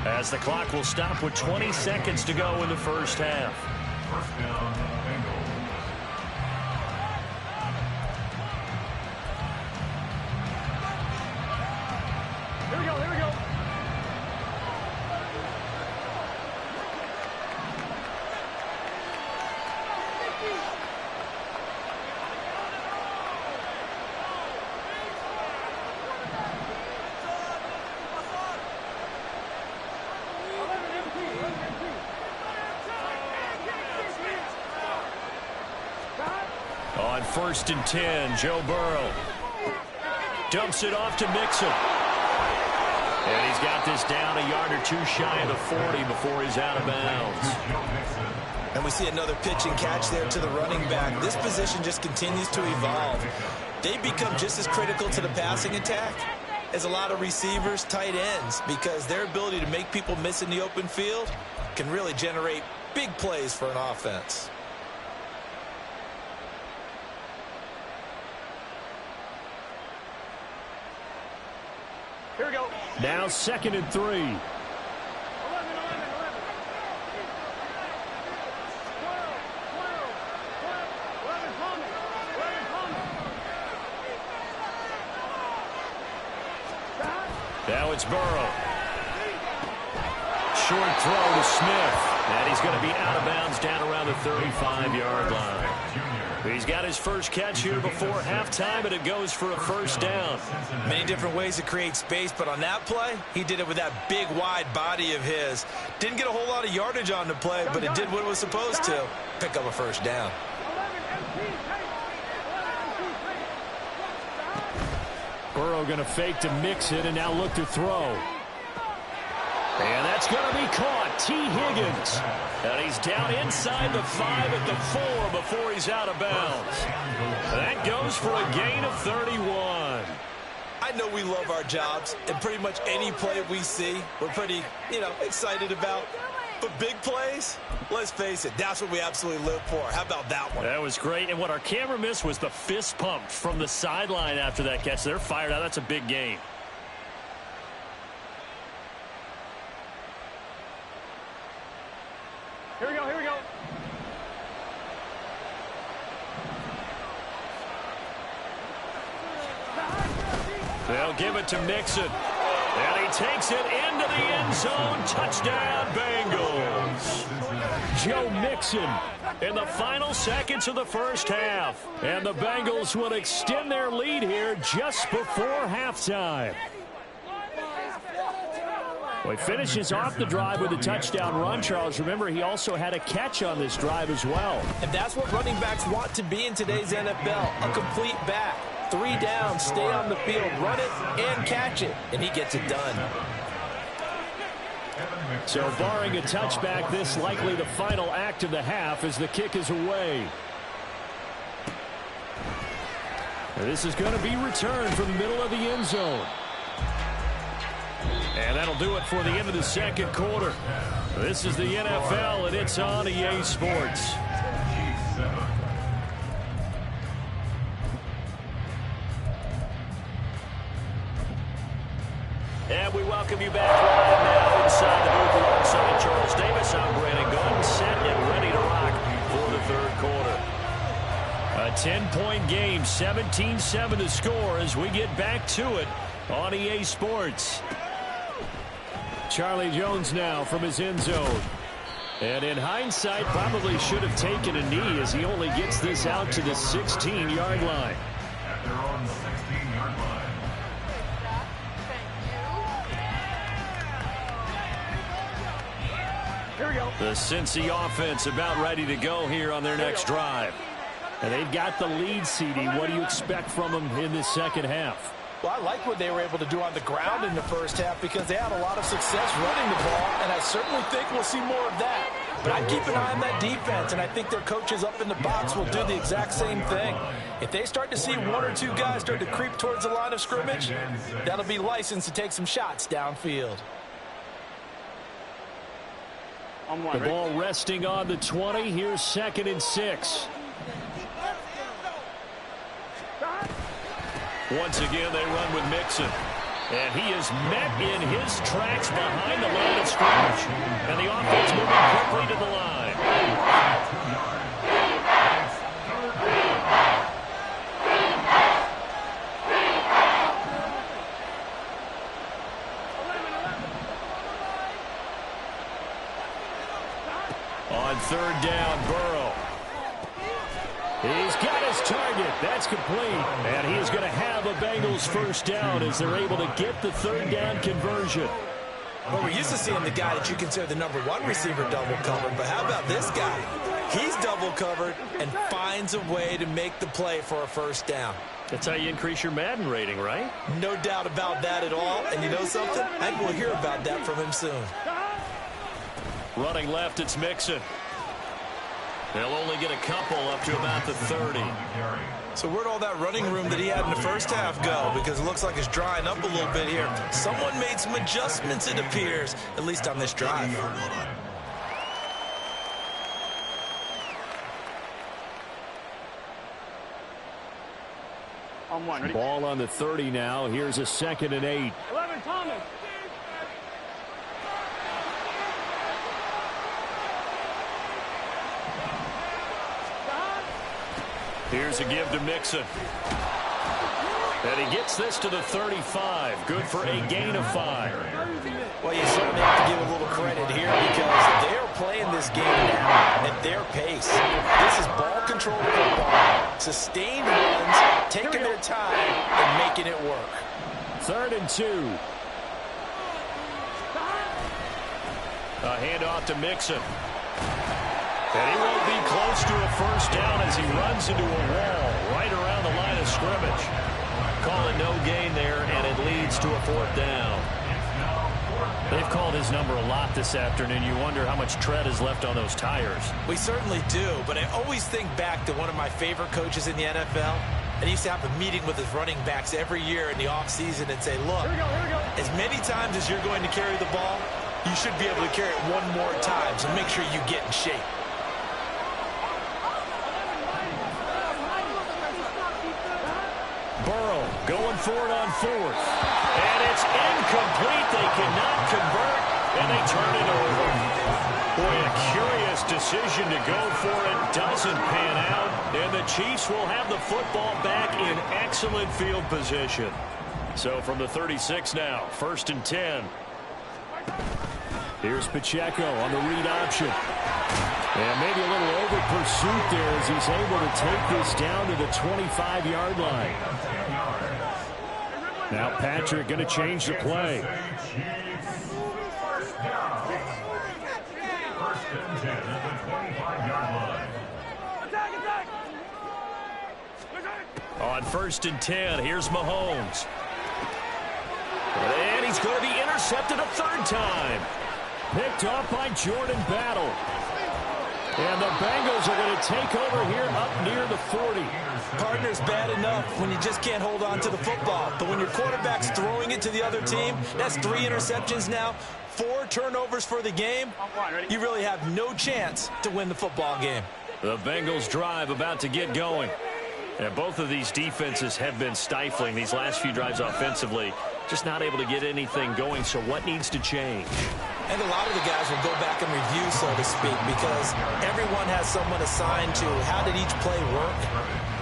as the clock will stop with 20 seconds to go in the first half. First down, Bengals. Here we go. Here we go. On 1st and 10, Joe Burrow dumps it off to Mixon. And he's got this down a yard or two shy of the 40 before he's out of bounds. And we see another pitch and catch there to the running back. This position just continues to evolve. They become just as critical to the passing attack as a lot of receivers, tight ends, because their ability to make people miss in the open field can really generate big plays for an offense. Here we go. Now 2nd and 3. 11. Now it's Burrow. Short throw to Smith. And he's going to be out of bounds down around the 35-yard line. He's got his first catch here before halftime, and it goes for a first down. Many different ways to create space, but on that play, he did it with that big, wide body of his. Didn't get a whole lot of yardage on the play, but it did what it was supposed to. Pick up a first down. Burrow going to fake to Mixon and now look to throw. And that's going to be caught. T. Higgins. And he's down inside the 5 at the 4 before he's out of bounds. That goes for a gain of 31. I know we love our jobs, and pretty much any play we see, we're pretty, excited about. But big plays, let's face it, that's what we absolutely live for. How about that one? That was great. And what our camera missed was the fist pump from the sideline after that catch. They're fired out. That's a big gain. Here we go. Here we go. They'll give it to Mixon. And he takes it into the end zone. Touchdown, Bengals. Joe Mixon In the final seconds of the first half. And the Bengals will extend their lead here just before halftime. Well, he finishes off the drive with a touchdown run, Charles. Remember, he also had a catch on this drive as well. And that's what running backs want to be in today's NFL, a complete back. 3 downs, stay on the field, run it, and catch it. And he gets it done. So barring a touchback, this likely the final act of the half as the kick is away. This is going to be returned from the middle of the end zone. And that'll do it for the end of the second quarter. This is the NFL, and it's on EA Sports. And we welcome you back live now inside the booth alongside Charles Davis. I'm Brandon Gordon, set and ready to rock for the third quarter. A 10-point game, 17-7 to score as we get back to it on EA Sports. Charlie Jones now from his end zone. And in hindsight, probably should have taken a knee as he only gets this out to the 16-yard line. At their own 16-yard line. Here we go. The Cincy offense about ready to go here on their next drive. And they've got the lead, CD. What do you expect from them in the second half? Well, I like what they were able to do on the ground in the first half because they had a lot of success running the ball, and I certainly think we'll see more of that. But I'd keep an eye on that defense, and I think their coaches up in the box will do the exact same thing. If they start to see one or two guys start to creep towards the line of scrimmage, that'll be licensed to take some shots downfield. The ball resting on the 20. Here's 2nd and 6. Once again, they run with Mixon. And he is met in his tracks behind the line of scrimmage. And the offense moving quickly to the line. On 3rd down, Burrow. He's got his target. That's complete. And he is going to have a Bengals first down as they're able to get the 3rd down conversion. Well, we're used to seeing the guy that you consider the #1 receiver double covered, but how about this guy? He's double covered and finds a way to make the play for a first down. That's how you increase your Madden rating, right? No doubt about that at all. And you know something? I think we'll hear about that from him soon. Running left, it's Mixon. They'll only get a couple up to about the 30. So where'd all that running room that he had in the first half go? Because it looks like it's drying up a little bit here. Someone made some adjustments, it appears, at least on this drive. On one. Ready? Ball on the 30 now. Here's a 2nd and 8. 11, Thomas. Here's a give to Mixon. And he gets this to the 35. Good for a gain of 5. Well, you certainly have to give a little credit here because they're playing this game now at their pace. This is ball control football, sustained runs, taking their time and making it work. 3rd and 2. A handoff to Mixon. And he won't be close to a first down as he runs into a wall right around the line of scrimmage. Call it no gain there, and it leads to a 4th down. They've called his number a lot this afternoon. You wonder how much tread is left on those tires. We certainly do, but I always think back to one of my favorite coaches in the NFL. And he used to have a meeting with his running backs every year in the offseason and say, look, Here we go. as many times as you're going to carry the ball, you should be able to carry it one more time, so make sure you get in shape. Burrow going for it on 4th. And it's incomplete. They cannot convert, and they turn it over. Boy, a curious decision to go for it. Doesn't pan out, and the Chiefs will have the football back in excellent field position. So from the 36 now, 1st and 10. Here's Pacheco on the read option. And maybe a little over pursuit there as he's able to take this down to the 25-yard line. Now Patrick going to change the play. On 1st and 10, here's Mahomes. And he's going to be intercepted a 3rd time. Picked off by Jordan Battle. And the Bengals are going to take over here up near the 40. Partner's bad enough when you just can't hold on to the football. But when your quarterback's throwing it to the other team, that's 3 interceptions now, 4 turnovers for the game. You really have no chance to win the football game. The Bengals drive about to get going. And both of these defenses have been stifling these last few drives offensively. Just not able to get anything going. So what needs to change? And a lot of the guys will go back and review, so to speak, because everyone has someone assigned to how did each play work.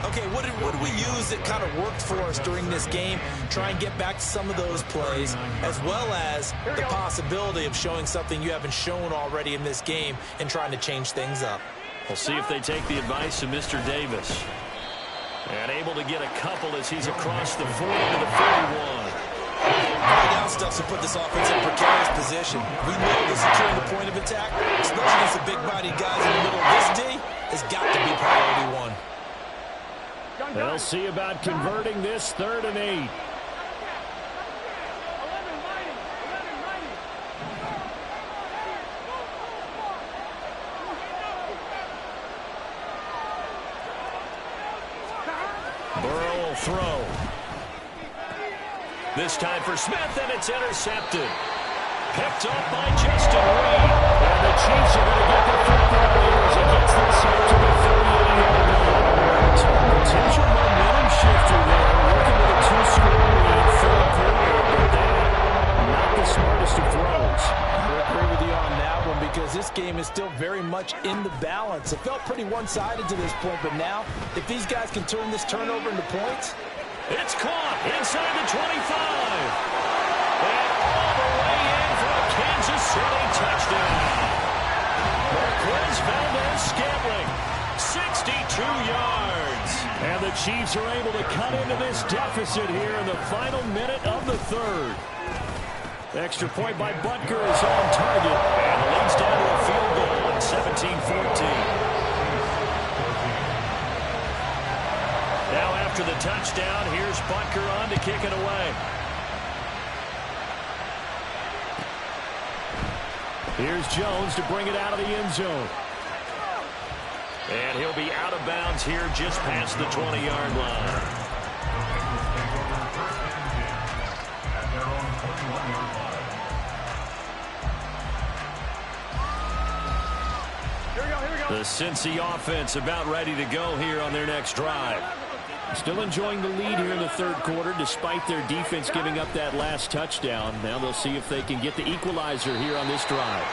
Okay, what did we use that kind of worked for us during this game? Try and get back to some of those plays, as well as the possibility of showing something you haven't shown already in this game and trying to change things up. We'll see if they take the advice of Mr. Davis. And able to get a couple as he's across the 40 to the 41. Down stuff to put this offense in a precarious position. We know that securing the point of attack, especially against the big-bodied guys in the middle of this D, has got to be priority 1. They'll see about converting this 3rd and 8. Burrow will throw. This time for Smith, and it's intercepted. Picked up by Justin Reed. And the Chiefs are going to get the football here as it gets this up to the 38-yard line. Potential momentum shifter there, working with a 2-score lead, 3rd quarter, but not the smartest of throws. I agree with you on that one because this game is still very much in the balance. It felt pretty one-sided to this point, but now if these guys can turn this turnover into points. It's caught inside the 25. And all the way in for a Kansas City touchdown. Marquez Valdes-Scantling, 62 yards. And the Chiefs are able to cut into this deficit here in the final minute of the 3rd. Extra point by Butker is on target. And it leads down to a field goal at 17-14. Now after the touchdown, here's Butker on to kick it away. Here's Jones to bring it out of the end zone. And he'll be out of bounds here just past the 20-yard line. At their own 21-yard line. Here we go. The Cincy offense about ready to go here on their next drive. Still enjoying the lead here in the 3rd quarter despite their defense giving up that last touchdown. Now they'll see if they can get the equalizer here on this drive.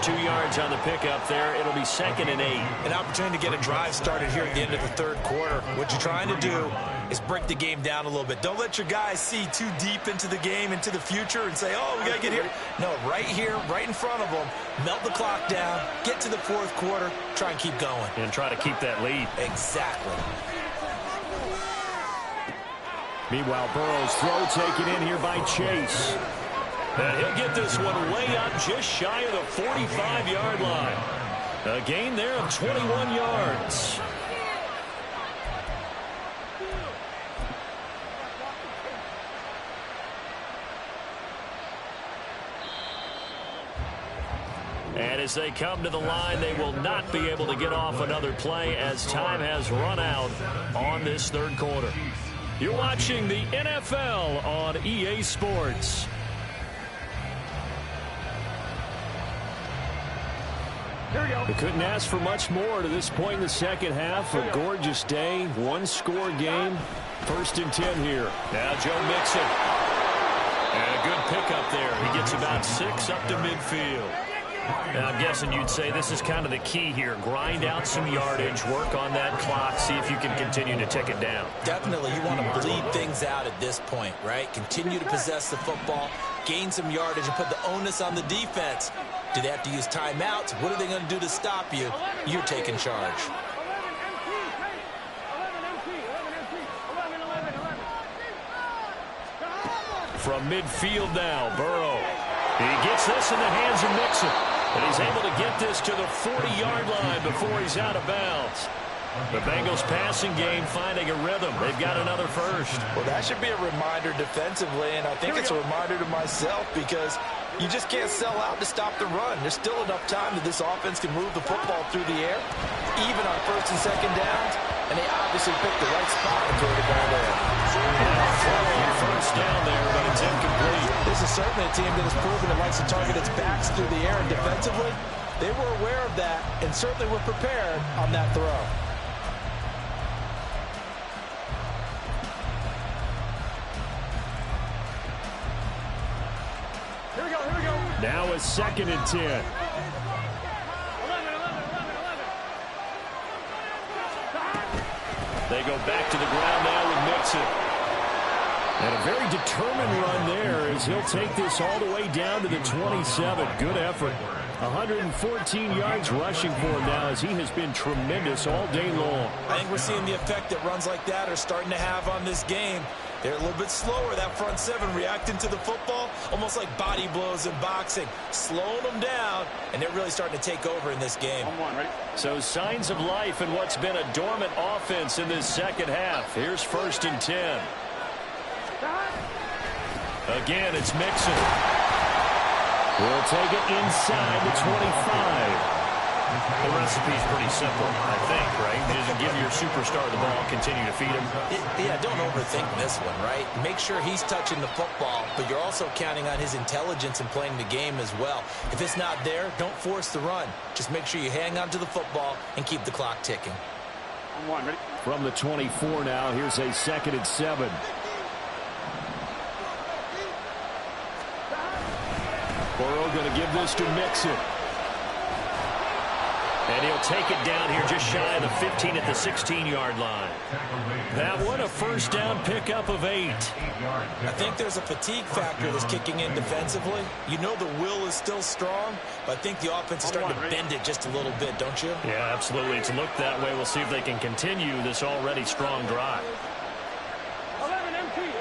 2 yards on the pickup there. It'll be 2nd and 8. An opportunity to get a drive started here at the end of the 3rd quarter. What you're trying to do is break the game down a little bit. Don't let your guys see too deep into the game, into the future, and say, oh, we got to get here. No, right here, right in front of them, melt the clock down, get to the 4th quarter, try and keep going. And try to keep that lead. Exactly. Meanwhile, Burrow's throw taken in here by Chase. And he'll get this one way up just shy of the 45-yard line. A gain there of 21 yards. And as they come to the line, they will not be able to get off another play as time has run out on this 3rd quarter. You're watching the NFL on EA Sports. Here we go. They couldn't ask for much more to this point in the 2nd half. A gorgeous day, 1-score game. 1st and 10 here. Now Joe Mixon. And a good pickup there. He gets about 6 up to midfield. Now, I'm guessing you'd say this is kind of the key here. Grind out some yardage, work on that clock, see if you can continue to tick it down. Definitely, you want to bleed things out at this point, right? Continue to possess the football, gain some yardage, and put the onus on the defense. Do they have to use timeouts? What are they going to do to stop you? You're taking charge. From midfield now, Burrow. He gets this in the hands of Mixon. And he's able to get this to the 40-yard line before he's out of bounds. The Bengals passing game finding a rhythm. They've got another first. Well, that should be a reminder defensively, and I think it's a reminder to myself because you just can't sell out to stop the run. There's still enough time that this offense can move the football through the air, even on first and second downs, and they obviously picked the right spot to throw the ball there. First down there, but it's incomplete. This is certainly a team that has proven it likes to target its backs through the air, and defensively, they were aware of that and certainly were prepared on that throw. Now a 2nd and 10. 11. They go back to the ground now with Mixon. And a very determined run there as he'll take this all the way down to the 27. Good effort. 114 yards rushing for him now as he has been tremendous all day long. I think we're seeing the effect that runs like that are starting to have on this game. They're a little bit slower, that front seven, reacting to the football, almost like body blows in boxing, slowing them down, and they're really starting to take over in this game. So signs of life in what's been a dormant offense in this second half. Here's 1st and 10. Again, it's Mixon. We'll take it inside the 25. The recipe's pretty simple, I think, right? Just give your superstar the ball, continue to feed him. Yeah, don't overthink this one, right? Make sure he's touching the football, but you're also counting on his intelligence in playing the game as well. If it's not there, don't force the run. Just make sure you hang on to the football and keep the clock ticking. From the 24 now, here's a 2nd and 7. Burrow going to give this to Mixon. And he'll take it down here just shy of the 15 at the 16-yard line. That one a first down pickup of 8. I think there's a fatigue factor that's kicking in defensively. You know the will is still strong, but I think the offense is starting to bend it just a little bit, don't you? Yeah, absolutely. It's looked that way. We'll see if they can continue this already strong drive. 11 MT.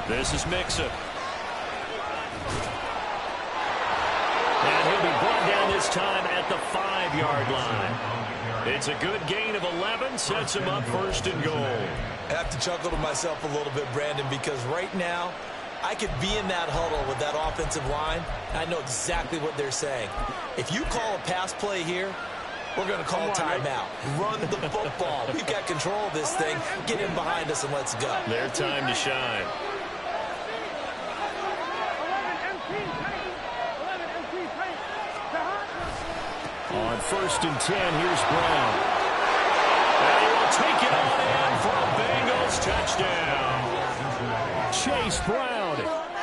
This is Mixon. And he'll be brought down this time at the 5-yard line. It's a good gain of 11, sets him up 1st and goal. I have to chuckle to myself a little bit, Brandon, because right now I could be in that huddle with that offensive line. I know exactly what they're saying. If you call a pass play here, we're going to call a timeout. Run the football. We've got control of this thing. Get in behind us and let's go. Their time to shine. On 1st and 10, here's Brown. And he will take it on in for a Bengals touchdown. Chase Brown.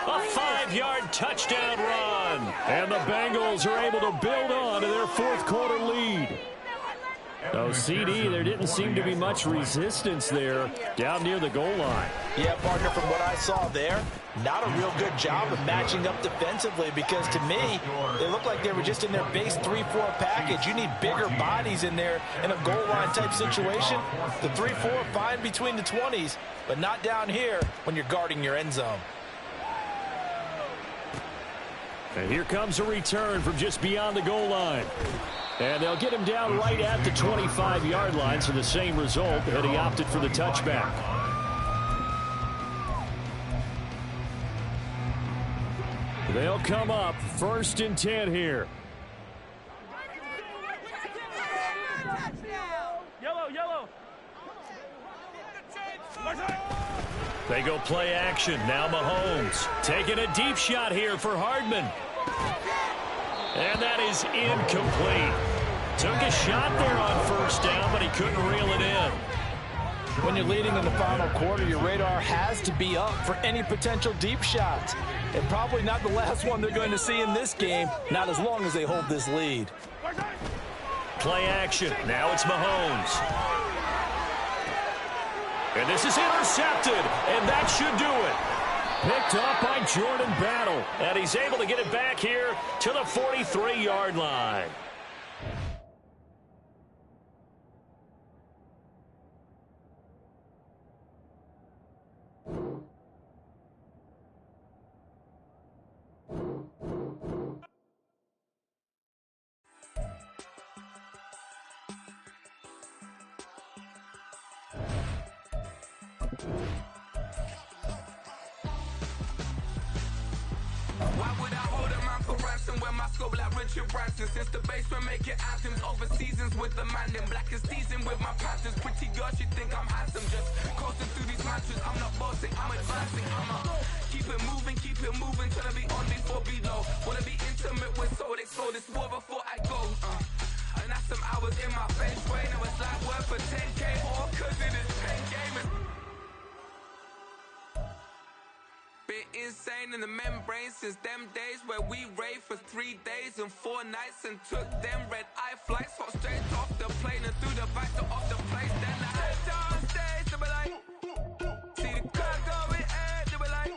A 5-yard touchdown run. And the Bengals are able to build on to their 4th quarter lead. So, CD, there didn't seem to be much resistance there down near the goal line. Yeah, partner, from what I saw there, not a real good job of matching up defensively because, to me, they looked like they were just in their base 3-4 package. You need bigger bodies in there in a goal line type situation. The 3-4 fine between the 20s, but not down here when you're guarding your end zone. And here comes a return from just beyond the goal line. And they'll get him down right at the 25-yard line, so the same result, and he opted for the touchback. They'll come up 1st and 10 here. Yellow. They go play action. Now Mahomes taking a deep shot here for Hardman. And that is incomplete. Took a shot there on 1st down, but he couldn't reel it in. When you're leading in the final quarter, your radar has to be up for any potential deep shots. And probably not the last one they're going to see in this game, not as long as they hold this lead. Play action. Now it's Mahomes. And this is intercepted, and that should do it. Picked up by Jordan Battle. And he's able to get it back here to the 43-yard line. Why would I hold a man for ransom when my scope like Richard Branson? Since the basement making anthems over seasons with the man, then black is seasoned with my panthers. Pretty girl, she think I'm handsome, just coasting through these mantras. I'm not bossing, I'm advancing, keep it moving, trying to be on before below. Wanna be intimate with soul, they sold this war before I go. And that's some hours in my bench way. Now it's like work for 10K, all cause it is 10 gamers. Been insane in the membrane since them days where we raved for 3 days and 4 nights and took them red eye flights, hot straight off the plane and through the back door of the place. Then I head down stage, they be like, see the crowd going ahead, they be like,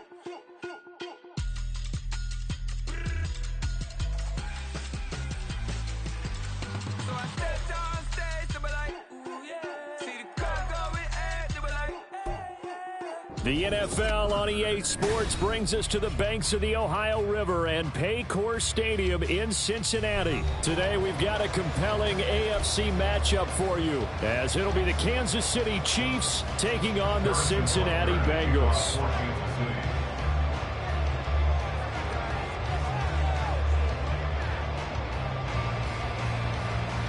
so I step down stage, they be like, ooh yeah, see the crowd going ahead, they be like. The NFL on EA Sports brings us to the banks of the Ohio River and Paycor Stadium in Cincinnati. Today we've got a compelling AFC matchup for you, as it'll be the Kansas City Chiefs taking on the Cincinnati Bengals.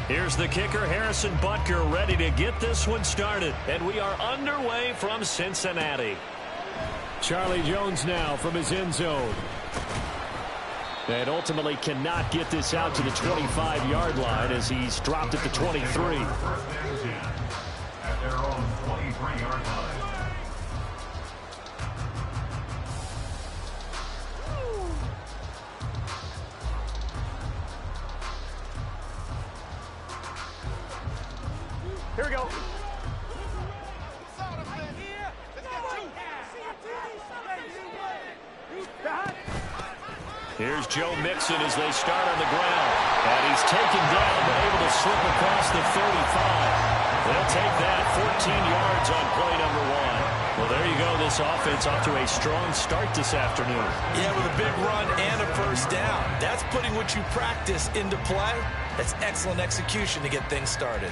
Here's the kicker, Harrison Butker, ready to get this one started. And we are underway from Cincinnati. Charlie Jones now from his end zone. And ultimately cannot get this out to the 25-yard line as he's dropped at the 23. First and 10 at their own 23-yard line. Here we go. Here's Joe Mixon as they start on the ground. And he's taken down, but able to slip across the 35. They'll take that 14 yards on play number 1. Well, there you go. This offense off to a strong start this afternoon. Yeah, with a big run and a first down. That's putting what you practice into play. That's excellent execution to get things started.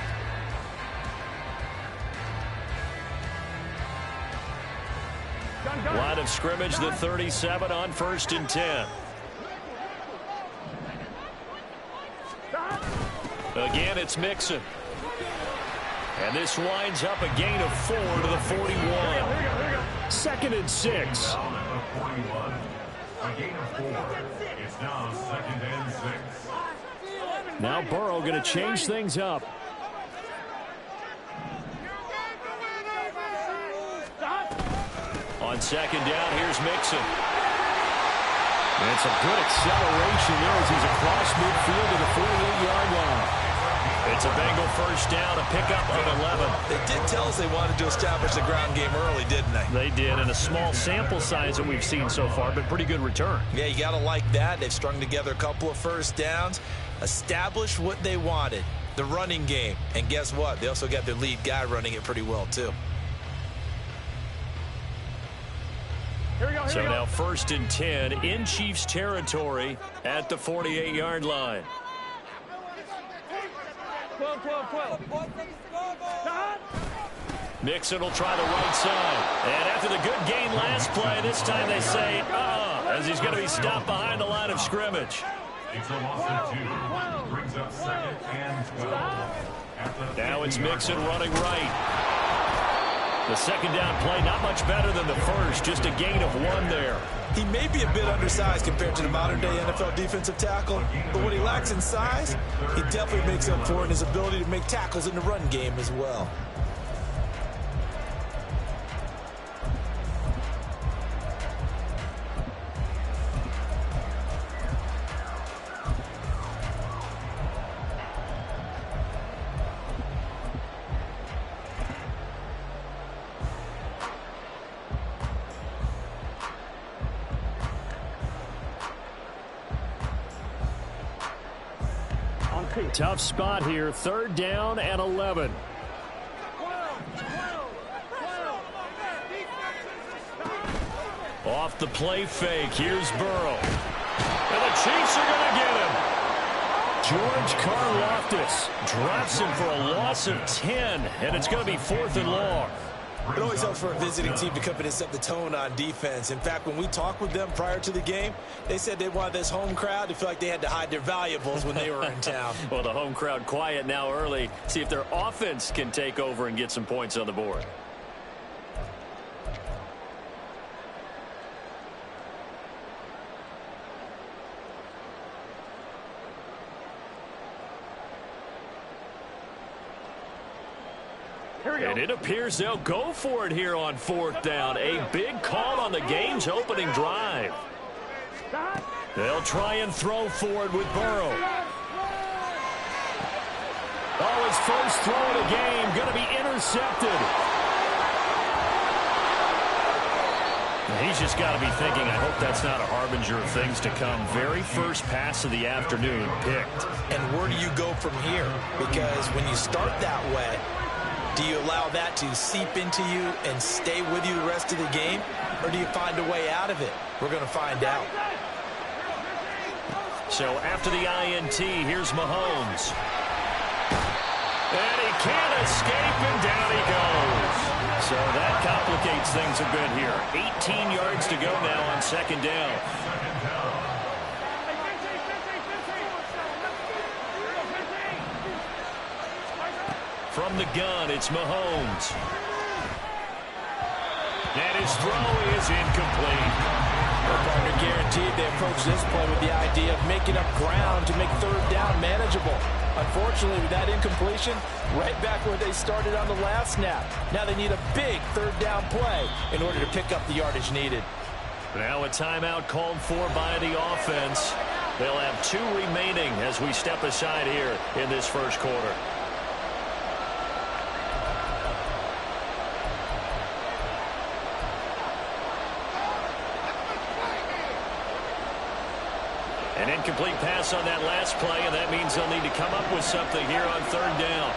Line of scrimmage, the 37 on 1st and 10. Again, it's Mixon. And this winds up a gain of 4 to the 41. 2nd and 6. Down at the 41. A gain of 4. It's now 2nd and 6. Now Burrow going to change things up. On 2nd down, here's Mixon. And some good acceleration there as he's across midfield to the 48-yard line. It's a Bengal first down, a pickup of 11. They did tell us they wanted to establish the ground game early, didn't they? They did, and a small sample size that we've seen so far, but pretty good return. Yeah, you got to like that. They've strung together a couple of first downs, established what they wanted, the running game. And guess what? They also got their lead guy running it pretty well, too. So now 1st and 10 in Chiefs territory at the 48-yard line. 12. Mixon will try the right side. And after the good gain last play, this time they say, as he's going to be stopped behind the line of scrimmage. It's a loss of 2. Brings up 2nd and 12. Now it's Mixon running right. The 2nd down play, not much better than the first, just a gain of 1 there. He may be a bit undersized compared to the modern-day NFL defensive tackle, but what he lacks in size, he definitely makes up for in his ability to make tackles in the run game as well. Tough spot here. 3rd down and 11. Off the play fake. Here's Burrow. And the Chiefs are going to get him. George Karlaftis Drops him for a loss of 10. And it's going to be 4th and long. It always helps for a visiting team to come in and set the tone on defense. In fact, when we talked with them prior to the game, they said they wanted this home crowd to feel like they had to hide their valuables when they were in town. Well, the home crowd quiet now early. See if their offense can take over and get some points on the board. And it appears they'll go for it here on 4th down. A big call on the game's opening drive. They'll try and throw for it with Burrow. Oh, his first throw of the game going to be intercepted. He's just got to be thinking, I hope that's not a harbinger of things to come. Very first pass of the afternoon picked. And where do you go from here? Because when you start that way, do you allow that to seep into you and stay with you the rest of the game? Or do you find a way out of it? We're going to find out. So after the INT, here's Mahomes. And he can't escape, and down he goes. So that complicates things a bit here. 18 yards to go now on 2nd down. From the gun, it's Mahomes. And his throw is incomplete. Their partner guaranteed they approach this play with the idea of making up ground to make 3rd down manageable. Unfortunately, with that incompletion, right back where they started on the last snap. Now they need a big 3rd down play in order to pick up the yardage needed. Now a timeout called for by the offense. They'll have 2 remaining as we step aside here in this first quarter. An incomplete pass on that last play, and that means they'll need to come up with something here on 3rd down.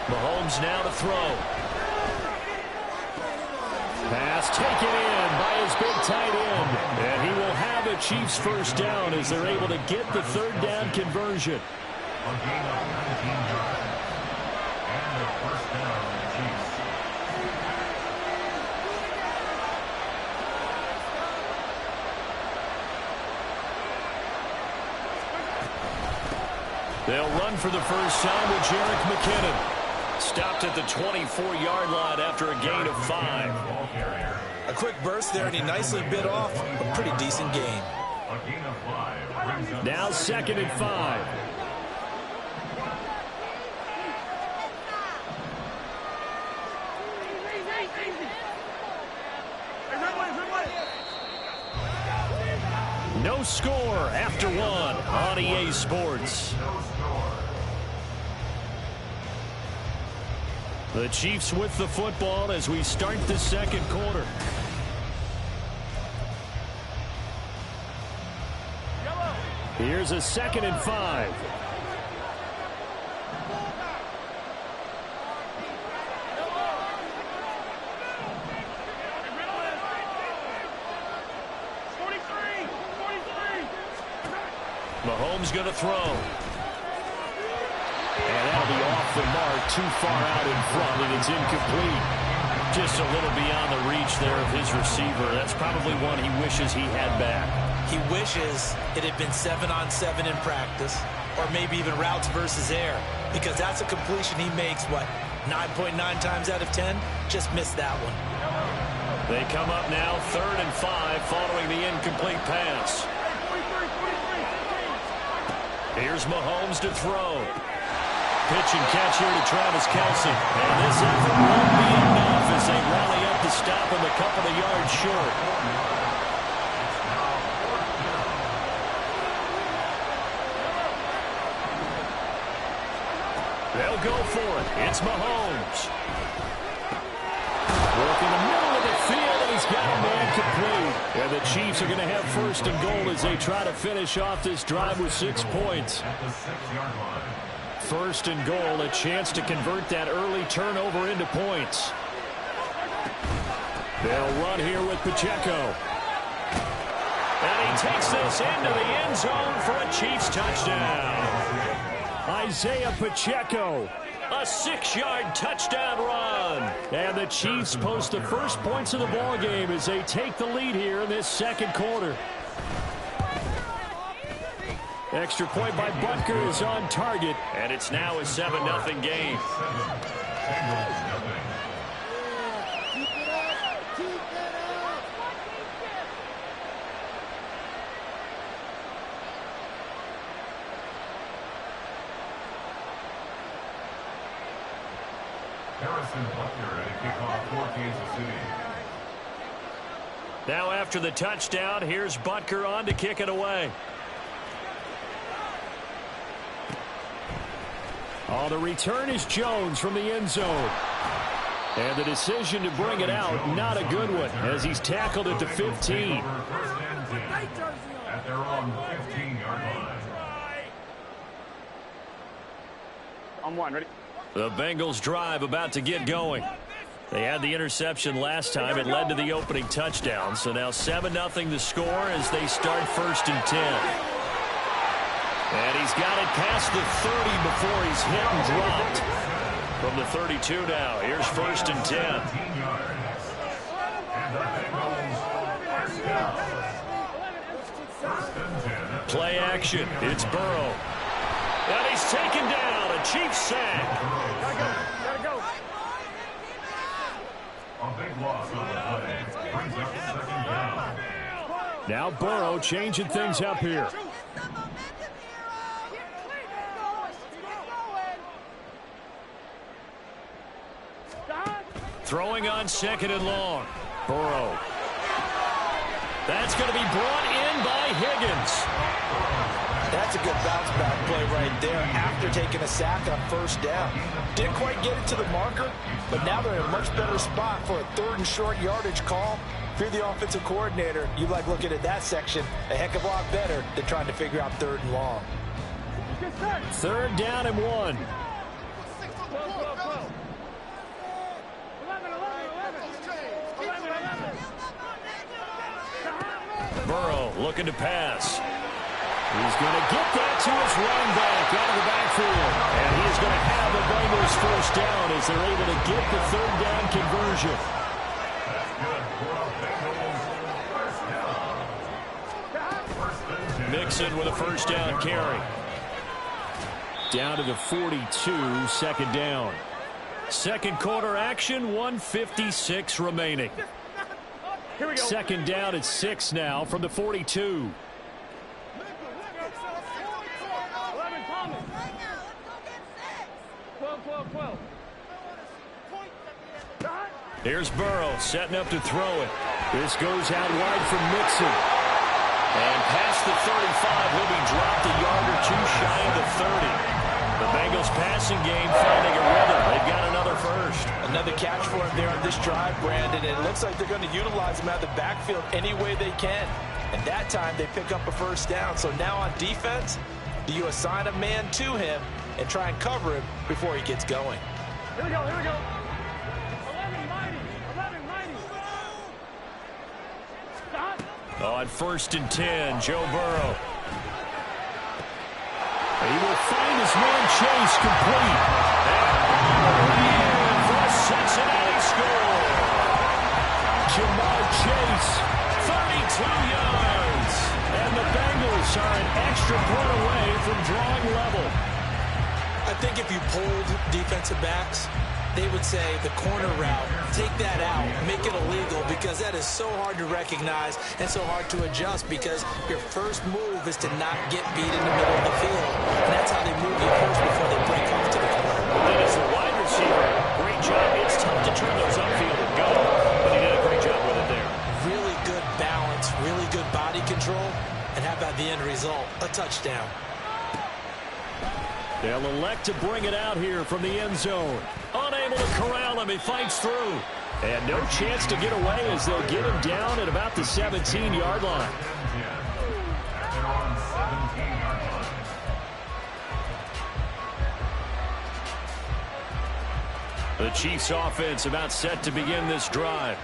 Mahomes now to throw. Pass taken in by his big tight end. And he will have a Chiefs first down as they're able to get the 3rd down conversion. A gain of 19 yards. And the first down of the Chiefs. They'll run for the first time with Jerick McKinnon. Stopped at the 24-yard line after a gain of 5. A quick burst there, and he nicely bit off a pretty decent gain. A gain of 5. Now 2nd and 5. No score after 1 on EA Sports. The Chiefs with the football as we start the 2nd quarter. Here's a 2nd and 5. Mahomes going to throw. And that'll be off the mark, too far out in front, and it's incomplete. Just a little beyond the reach there of his receiver. That's probably one he wishes he had back. He wishes it had been 7-on-7 in practice, or maybe even routes versus air, because that's a completion he makes, what, 9.9 times out of 10? Just missed that one. They come up now, 3rd and 5, following the incomplete pass. Here's Mahomes to throw. Pitch and catch here to Travis Kelce. And this effort won't be enough as they rally up to stop him a couple of yards short. They'll go for it. It's Mahomes. Working the middle of the field, and he's got a man complete. And the Chiefs are going to have 1st and goal as they try to finish off this drive with 6 points. At the 6-yard line. 1st and goal, a chance to convert that early turnover into points. They'll run here with Pacheco. And he takes this into the end zone for a Chiefs touchdown. Isaiah Pacheco A 6-yard touchdown run. And the Chiefs post the first points of the ball game as they take the lead here in this second quarter. Extra point by Butker is on target. And it's now a 7-0 game. Harrison Butker at a kickoff for Kansas City. Now after the touchdown, here's Butker on to kick it away. Oh, the return is Jones from the end zone. And the decision to bring it out, not a good one, as he's tackled at the 15. First and 10 at their own 15-yard line. On one, ready? The Bengals drive about to get going. They had the interception last time. It led to the opening touchdown. So now 7-0 the score as they start first and 10. And he's got it past the 30 before he's hit and dropped. From the 32 now, here's first and 10. Play action. It's Burrow. And he's taken down. A Chiefs sack. Gotta go. A big loss on the play. Brings up second down. Now Burrow changing things up here. Throwing on second and long. Burrow. That's going to be brought in by Higgins. That's a good bounce back play right there after taking a sack on first down. Didn't quite get it to the marker, but now they're in a much better spot for a 3rd and short yardage call. If you're the offensive coordinator, you like looking at that section a heck of a lot better than trying to figure out 3rd and long. 3rd down and 1. 11. Burrow looking to pass. He's going to get that to his running back out of the backfield. And he's going to have the Bengals first down as they're able to get the 3rd down conversion. Mixon with a first down carry. Down to the 42, 2nd down. Second quarter action, 1:56 remaining. Here we go. 2nd down at 6 now from the 42. 12. Here's Burrow setting up to throw it. This goes out wide from Mixon. And past the 35, he'll be dropped a yard or two shy of the 30. The Bengals passing game finding a rhythm. They've got another first. Another catch for him there on this drive, Brandon. It looks like they're going to utilize him out of the backfield any way they can. And that time they pick up a first down. So now on defense, do you assign a man to him and try and cover him before he gets going? Here we go. 11 mighty. Stop. On first and 10, Joe Burrow. He will find his man Chase complete. And for a Cincinnati score. Jamar Chase, 32 yards. and the Bengals are an extra point away from drawing level. I think if you polled defensive backs, they would say the corner route, take that out, make it illegal, because that is so hard to recognize and so hard to adjust, because your first move is to not get beat in the middle of the field. And that's how they move you first before they break off to the corner. Then as the wide receiver, great job. It's tough to turn those upfield and go, but he did a great job with it there. Really good balance, really good body control, and how about the end result? A touchdown. They'll elect to bring it out here from the end zone. Unable to corral him, he fights through. And no chance to get away as they'll get him down at about the 17-yard line. They're on 17-yard line. The Chiefs offense about set to begin this drive.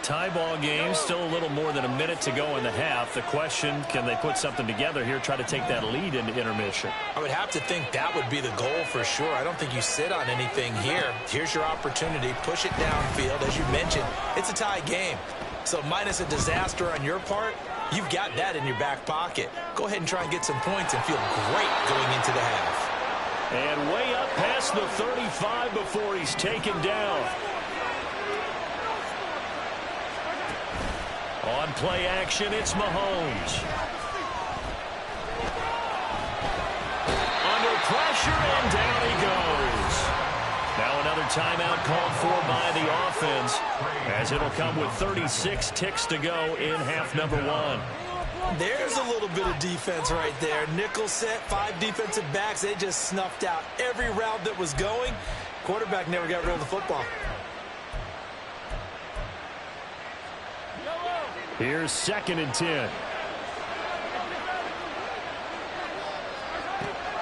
Tie ball game, still a little more than a minute to go in the half. The question, can they put something together here, try to take that lead into intermission? I would have to think that would be the goal for sure. I don't think you sit on anything here. Here's your opportunity. Push it downfield. As you mentioned, it's a tie game. So minus a disaster on your part, you've got that in your back pocket. Go ahead and try and get some points and feel great going into the half. And way up past the 35 before he's taken down. On play action, it's Mahomes. Under pressure, and down he goes. Now another timeout called for by the offense, as it'll come with 36 ticks to go in half number one. There's a little bit of defense right there. Nickel set, 5 defensive backs. They just snuffed out every route that was going. Quarterback never got rid of the football. Here's 2nd and 10.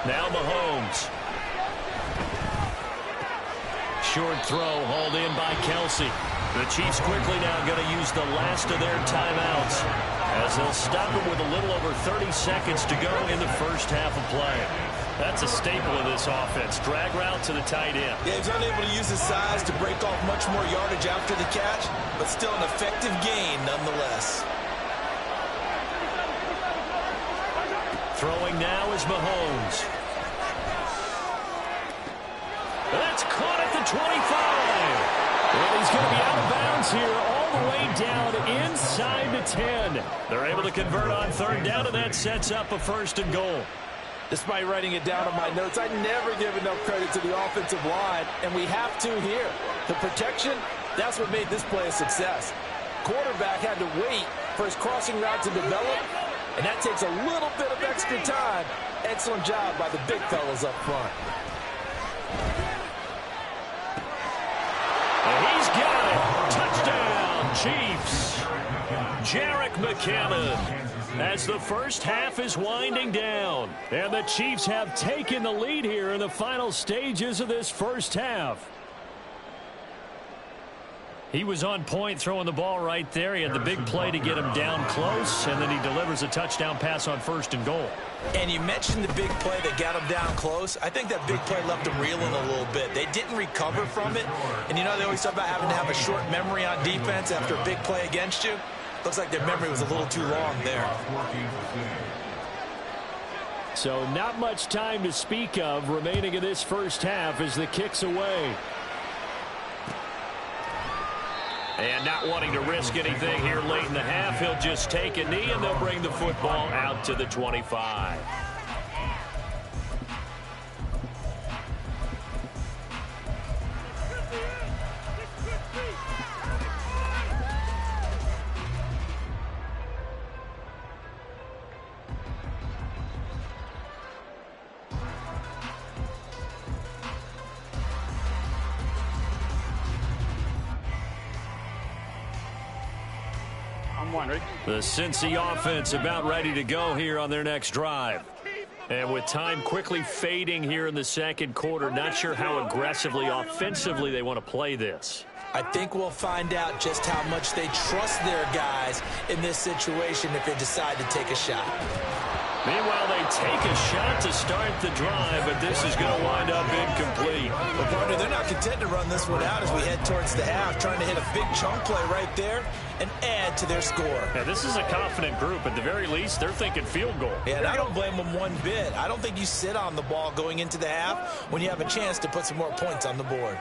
Now Mahomes. Short throw hauled in by Kelsey. The Chiefs quickly now going to use the last of their timeouts, as they'll stop it with a little over 30 seconds to go in the first half of play. That's a staple of this offense. Drag route to the tight end. Yeah, he's unable to use his size to break off much more yardage after the catch, but still an effective gain nonetheless. Throwing now is Mahomes. That's caught at the 25. And he's going to be out of bounds here all the way down inside the 10. They're able to convert on 3rd down, and that sets up a 1st and goal. Despite writing it down on my notes, I never give enough credit to the offensive line, and we have to here. The protection, that's what made this play a success. Quarterback had to wait for his crossing route to develop, and that takes a little bit of extra time. Excellent job by the big fellas up front. And he's got it. Touchdown, Chiefs. Jerick McKinnon. As the first half is winding down, and the Chiefs have taken the lead here in the final stages of this first half. He was on point throwing the ball right there. He had the big play to get him down close, and then he delivers a touchdown pass on 1st and goal. And you mentioned the big play that got him down close. I think that big play left him reeling a little bit. They didn't recover from it. And you know, they always talk about having to have a short memory on defense after a big play against you. Looks like their memory was a little too long there. So not much time to speak of remaining in this first half as the kick's away. And not wanting to risk anything here late in the half, he'll just take a knee, and they'll bring the football out to the 25. The Cincy offense about ready to go here on their next drive. And with time quickly fading here in the second quarter, not sure how aggressively, offensively they want to play this. I think we'll find out just how much they trust their guys in this situation if they decide to take a shot. Meanwhile, they take a shot to start the drive, but this is going to wind up incomplete. But, partner, they're not content to run this one out as we head towards the half, trying to hit a big chunk play right there and add to their score. Yeah, this is a confident group. At the very least, they're thinking field goal. Yeah, and I don't blame them one bit. I don't think you sit on the ball going into the half when you have a chance to put some more points on the board.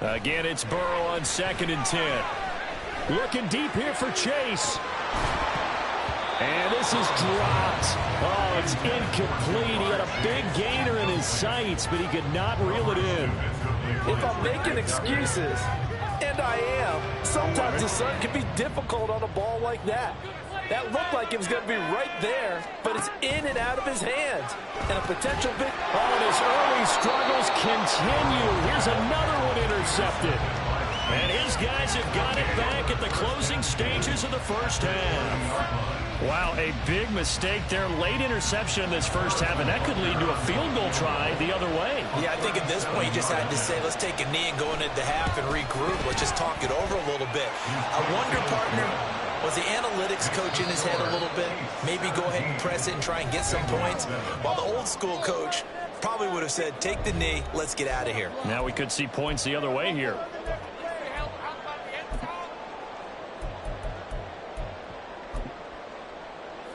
Again, it's Burrow on 2nd and 10. Looking deep here for Chase. And this is dropped. Oh, it's incomplete. He had a big gainer in his sights, but he could not reel it in. If I'm making excuses, and I am, sometimes the sun can be difficult on a ball like that. That looked like it was going to be right there, but it's in and out of his hands. And a potential big... Oh, and his early struggles continue. Here's another one intercepted. And his guys have got it back at the closing stages of the first half. Wow, a big mistake there. Late interception in this first half, and that could lead to a field goal try the other way. Yeah, I think at this point you just had to say, let's take a knee and go into the half and regroup. Let's just talk it over a little bit. I wonder, partner, was the analytics coach in his head a little bit? Maybe go ahead and press it and try and get some points? While the old school coach probably would have said, take the knee, let's get out of here. Now we could see points the other way here.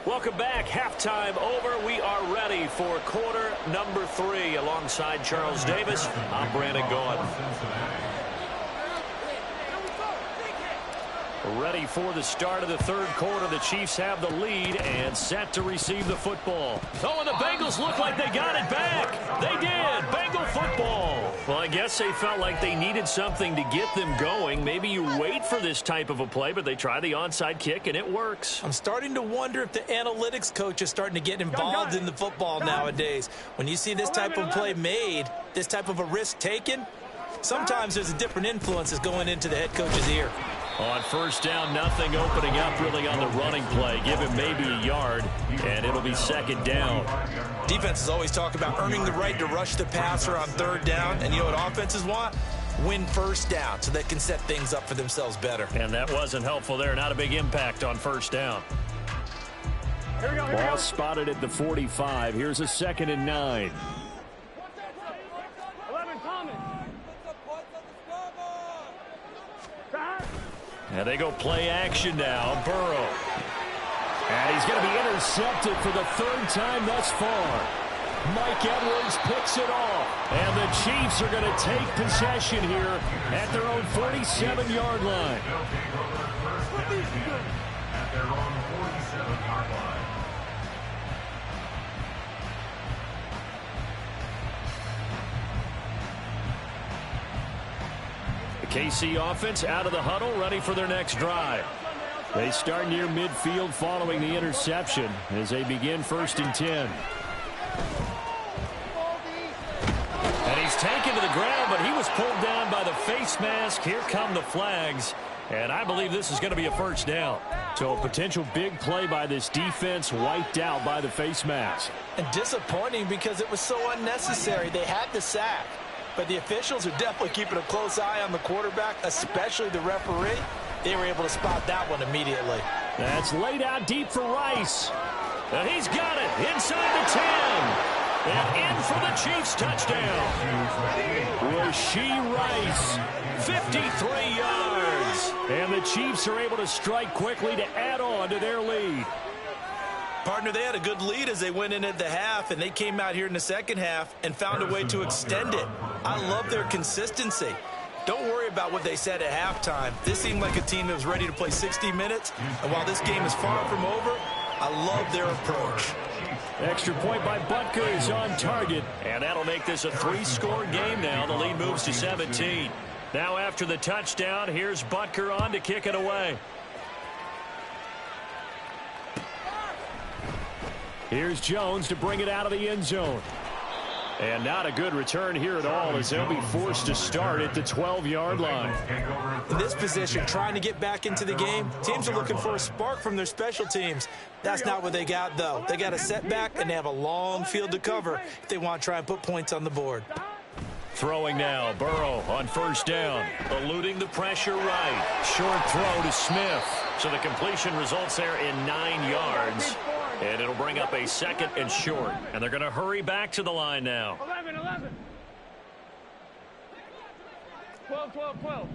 Welcome back. Halftime over. We are ready for quarter number 3. Alongside Charles Davis, I'm Brandon Gaudin. Ready for the start of the third quarter. The Chiefs have the lead and set to receive the football. Oh, and the Bengals look like they got it back. They did. Bengal football. Well, I guess they felt like they needed something to get them going. Maybe you wait for this type of a play, but they try the onside kick, and it works. I'm starting to wonder if the analytics coach is starting to get involved in the football nowadays. When you see this type of play made, this type of a risk taken, sometimes there's a different influence that's going into the head coach's ear. On first down, nothing opening up really on the running play. Give him maybe a yard, and it'll be second down. Defenses always talk about earning the right to rush the passer on third down. And you know what offenses want? Win first down so they can set things up for themselves better. And that wasn't helpful there. Not a big impact on first down. Ball spotted at the 45. Here's a 2nd and 9. 11 coming. And they go play action now. Burrow. And he's going to be intercepted for the 3rd time thus far. Mike Edwards picks it off. And the Chiefs are going to take possession here at their own 47-yard line. At their own 47-yard line. The KC offense out of the huddle, ready for their next drive. They start near midfield following the interception as they begin 1st and 10. And he's taken to the ground, but he was pulled down by the face mask. Here come the flags, and I believe this is going to be a first down. So a potential big play by this defense wiped out by the face mask. And disappointing because it was so unnecessary. They had the sack. But the officials are definitely keeping a close eye on the quarterback, especially the referee. They were able to spot that one immediately. That's laid out deep for Rice. And he's got it inside the 10. And in for the Chiefs touchdown. Rashee Rice, 53 yards. And the Chiefs are able to strike quickly to add on to their lead. Partner, they had a good lead as they went in at the half, and they came out here in the second half and found a way to extend it. I love their consistency. Don't worry about what they said at halftime. This seemed like a team that was ready to play 60 minutes, and while this game is far from over, I love their approach. Extra point by Butker is on target, and that'll make this a 3-score game now. The lead moves to 17. Now after the touchdown, here's Butker on to kick it away. Here's Jones to bring it out of the end zone. And not a good return here at all as they'll be forced to start at the 12-yard line. In this position, trying to get back into the game, teams are looking for a spark from their special teams. That's not what they got, though. They got a setback, and they have a long field to cover if they want to try and put points on the board. Throwing now, Burrow on first down. Eluding the pressure right. Short throw to Smith. So the completion results there in 9 yards. And it'll bring up a 2nd and short. And they're going to hurry back to the line now. 11, 11. 12, 12, 12.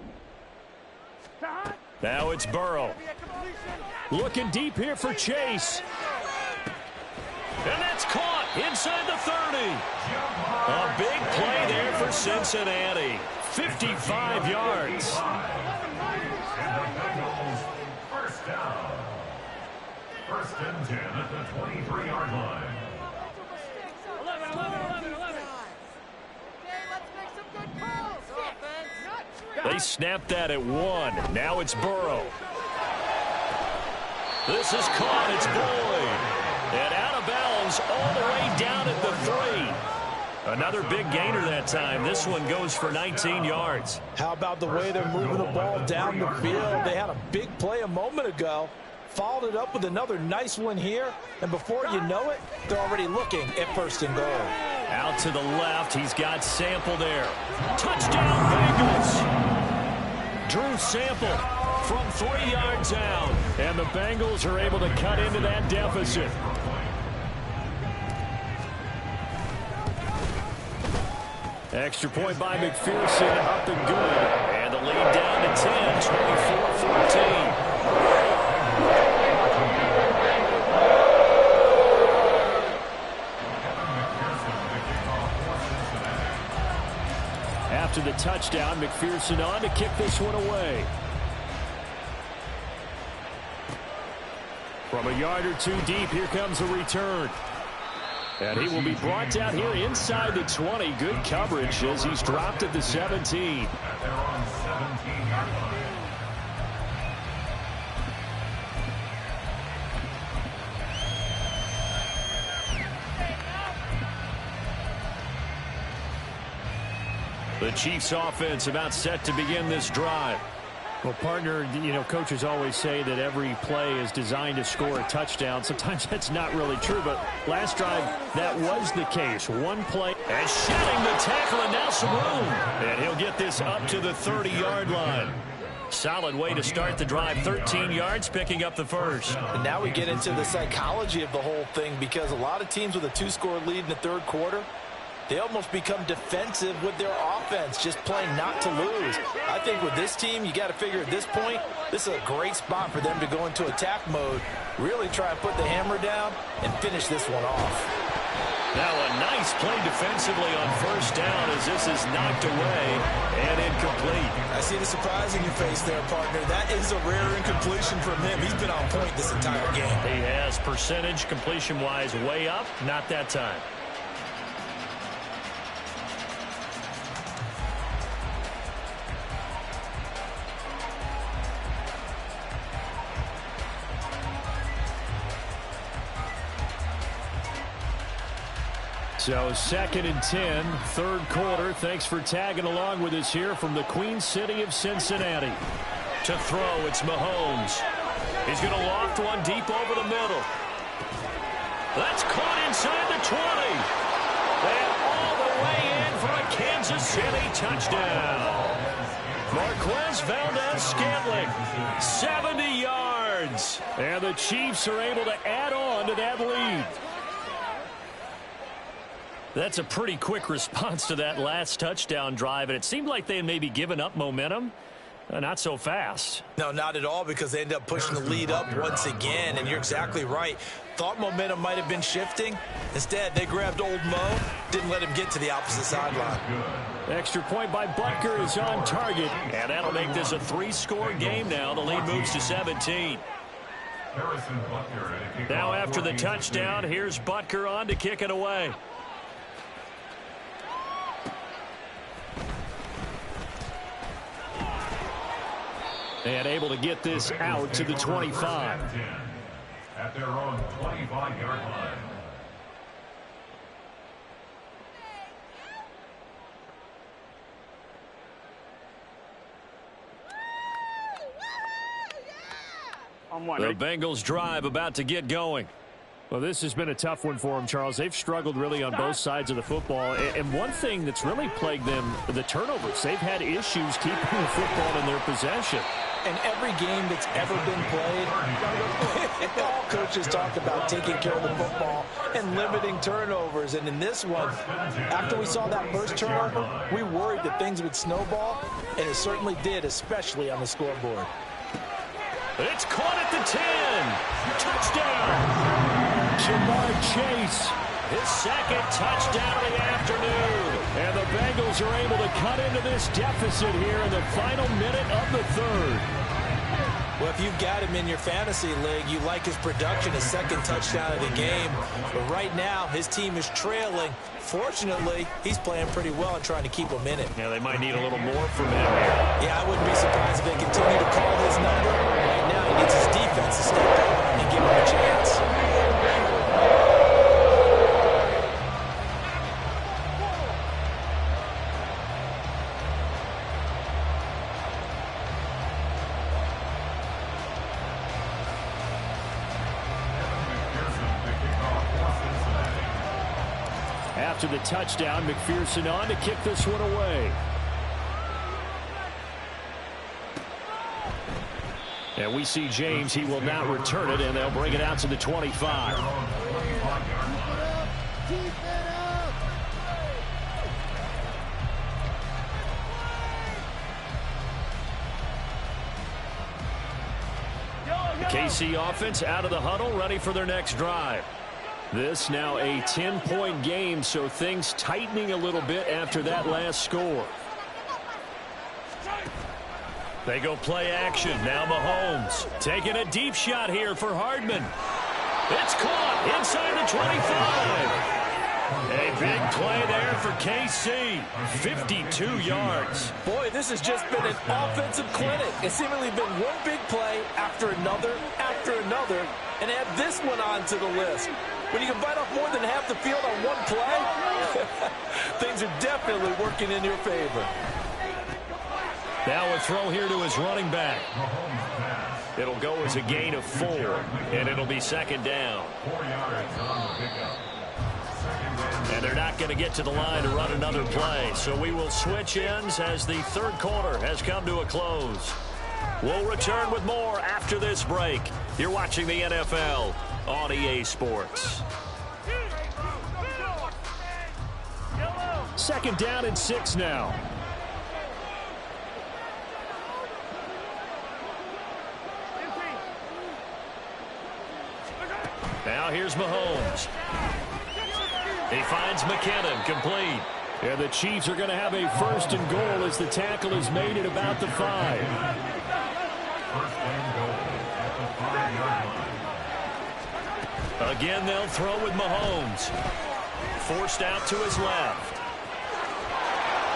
Now it's Burrow. Looking deep here for Chase. And that's caught inside the 30. A big play there for Cincinnati. 55 yards. First down. 1st and 10 at the 23-yard line. 11, 11, 11, 11. Okay, let's make some good calls. They snapped that at 1. Now it's Burrow. This is caught. It's Boyd. And out of bounds all the way down at the 3. Another big gainer that time. This one goes for 19 yards. How about the way they're moving the ball down the field? They had a big play a moment ago. followed it up with another nice one here, and before you know it, they're already looking at 1st and goal. Out to the left, he's got Sample there. Touchdown, Bengals! Drew Sample from 3 yards out, and the Bengals are able to cut into that deficit. Extra point by McPherson, up and good. And the lead down to 10, 24-14. After the touchdown, McPherson on to kick this one away. From a yard or two deep, here comes a return. And he will be brought down here inside the 20. Good coverage as he's dropped at the 17. At their own 17-yard line. The Chiefs offense about set to begin this drive. Well, partner, you know, coaches always say that every play is designed to score a touchdown. Sometimes that's not really true, but last drive, that was the case. One play. And shedding the tackle, and now some room. And he'll get this up to the 30-yard line. Solid way to start the drive. 13 yards, picking up the first. And now we get into the psychology of the whole thing, because a lot of teams with a 2-score lead in the 3rd quarter, they almost become defensive with their offense, just playing not to lose. I think with this team, you got to figure at this point, this is a great spot for them to go into attack mode, really try and put the hammer down and finish this one off. Now a nice play defensively on 1st down as this is knocked away and incomplete. I see the surprise in your face there, partner. That is a rare incompletion from him. He's been on point this entire game. He has percentage completion-wise way up, not that time. So 2nd and 10, 3rd quarter. Thanks for tagging along with us here from the Queen City of Cincinnati. To throw, it's Mahomes. He's going to loft one deep over the middle. That's caught inside the 20. And all the way in for a Kansas City touchdown. Marquez Valdez-Scantling, 70 yards. And the Chiefs are able to add on to that lead. That's a pretty quick response to that last touchdown drive, and it seemed like they had maybe given up momentum. Not so fast. No, not at all, because they ended up pushing the lead up once again, and you're exactly right. Thought momentum might have been shifting. Instead, they grabbed old Mo, didn't let him get to the opposite sideline. Extra point by Butker is on target, and that'll make this a 3-score game now. The lead moves to 17. Now after the touchdown, here's Butker on to kick it away. And able to get this out to the 25. At their own 25-yard line. The Bengals drive about to get going. Well, this has been a tough one for them, Charles. They've struggled really on both sides of the football. And one thing that's really plagued them, the turnovers. They've had issues keeping the football in their possession. And every game that's ever been played, all coaches talk about taking care of the football and limiting turnovers. And in this one, after we saw that first turnover, we worried that things would snowball, and it certainly did, especially on the scoreboard. It's caught at the 10. Touchdown. Jamar Chase, his 2nd touchdown of the afternoon. And the Bengals are able to cut into this deficit here in the final minute of the 3rd. Well, if you've got him in your fantasy league, you like his production, his 2nd touchdown of the game. But right now, his team is trailing. Fortunately, he's playing pretty well and trying to keep them in it. Yeah, they might need a little more from him here. Yeah, I wouldn't be surprised if they continue to call his number. Right now, he needs his defense to step up and give him a chance. After the touchdown, McPherson on to kick this one away. And we see James. He will not return it, and they'll bring it out to the 25. KC offense out of the huddle, ready for their next drive. This now a 10-point game, so things tightening a little bit after that last score. They go play action. Now Mahomes taking a deep shot here for Hardman. It's caught inside the 25. A big play there for KC. 52 yards. Boy, this has just been an offensive clinic. It's seemingly been one big play after another, and add this one onto the list. When you can bite off more than half the field on one play, things are definitely working in your favor. Now a throw here to his running back. It'll go as a gain of 4, and it'll be second down. 4 yards on the pickup. And they're not going to get to the line to run another play. So we will switch ends as the third quarter has come to a close. We'll return with more after this break. You're watching the NFL on EA Sports. Second down and 6 now. Now here's Mahomes. He finds McKinnon, complete. And the Chiefs are going to have a first and goal as the tackle is made at about the 5. First and goal at the 5-yard line. Again, they'll throw with Mahomes. Forced out to his left.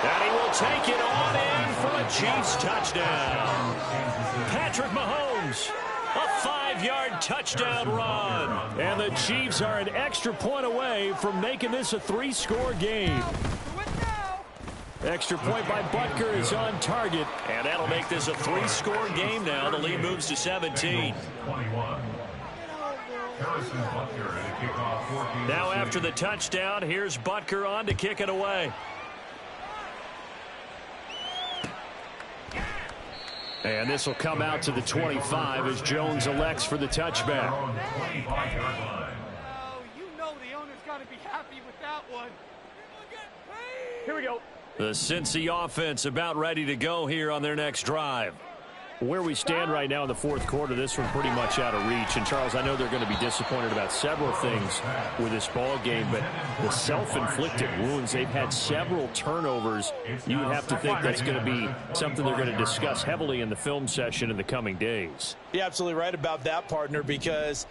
And he will take it on in for a Chiefs touchdown. Patrick Mahomes. A 5-yard touchdown run. And the Chiefs are an extra point away from making this a 3-score game. Extra point by Butker is on target. And that'll make this a 3-score game now. The lead moves to 17. 21. Harrison Butker at a kickoff 14. Now after the touchdown, here's Butker on to kick it away. And this will come out to the 25 as Jones elects for the touchback. Oh, you know the owner's got to be happy with that one. Here we go. The Cincy offense about ready to go here on their next drive. Where we stand right now in the fourth quarter, this one pretty much out of reach. And, Charles, I know they're going to be disappointed about several things with this ball game, but the self-inflicted wounds, they've had several turnovers. You would have to think that's going to be something they're going to discuss heavily in the film session in the coming days. You're absolutely right about that, partner, because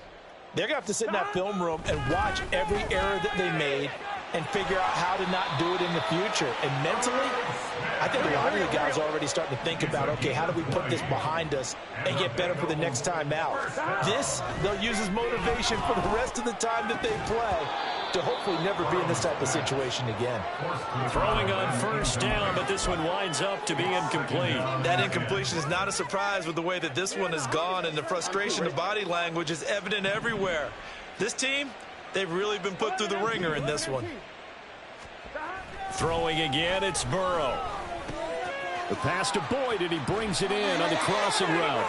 they're going to have to sit in that film room and watch every error that they made and figure out how to not do it in the future. And mentally, I think a lot of the guys are already starting to think about, okay, how do we put this behind us and get better for the next time out? This, they'll use as motivation for the rest of the time that they play to hopefully never be in this type of situation again. Throwing on first down, but this one winds up to be incomplete. That incompletion is not a surprise with the way that this one has gone, and the frustration of body language is evident everywhere. This team, they've really been put through the ringer in this one. Throwing again, it's Burrow. The pass to Boyd, and he brings it in on the crossing route.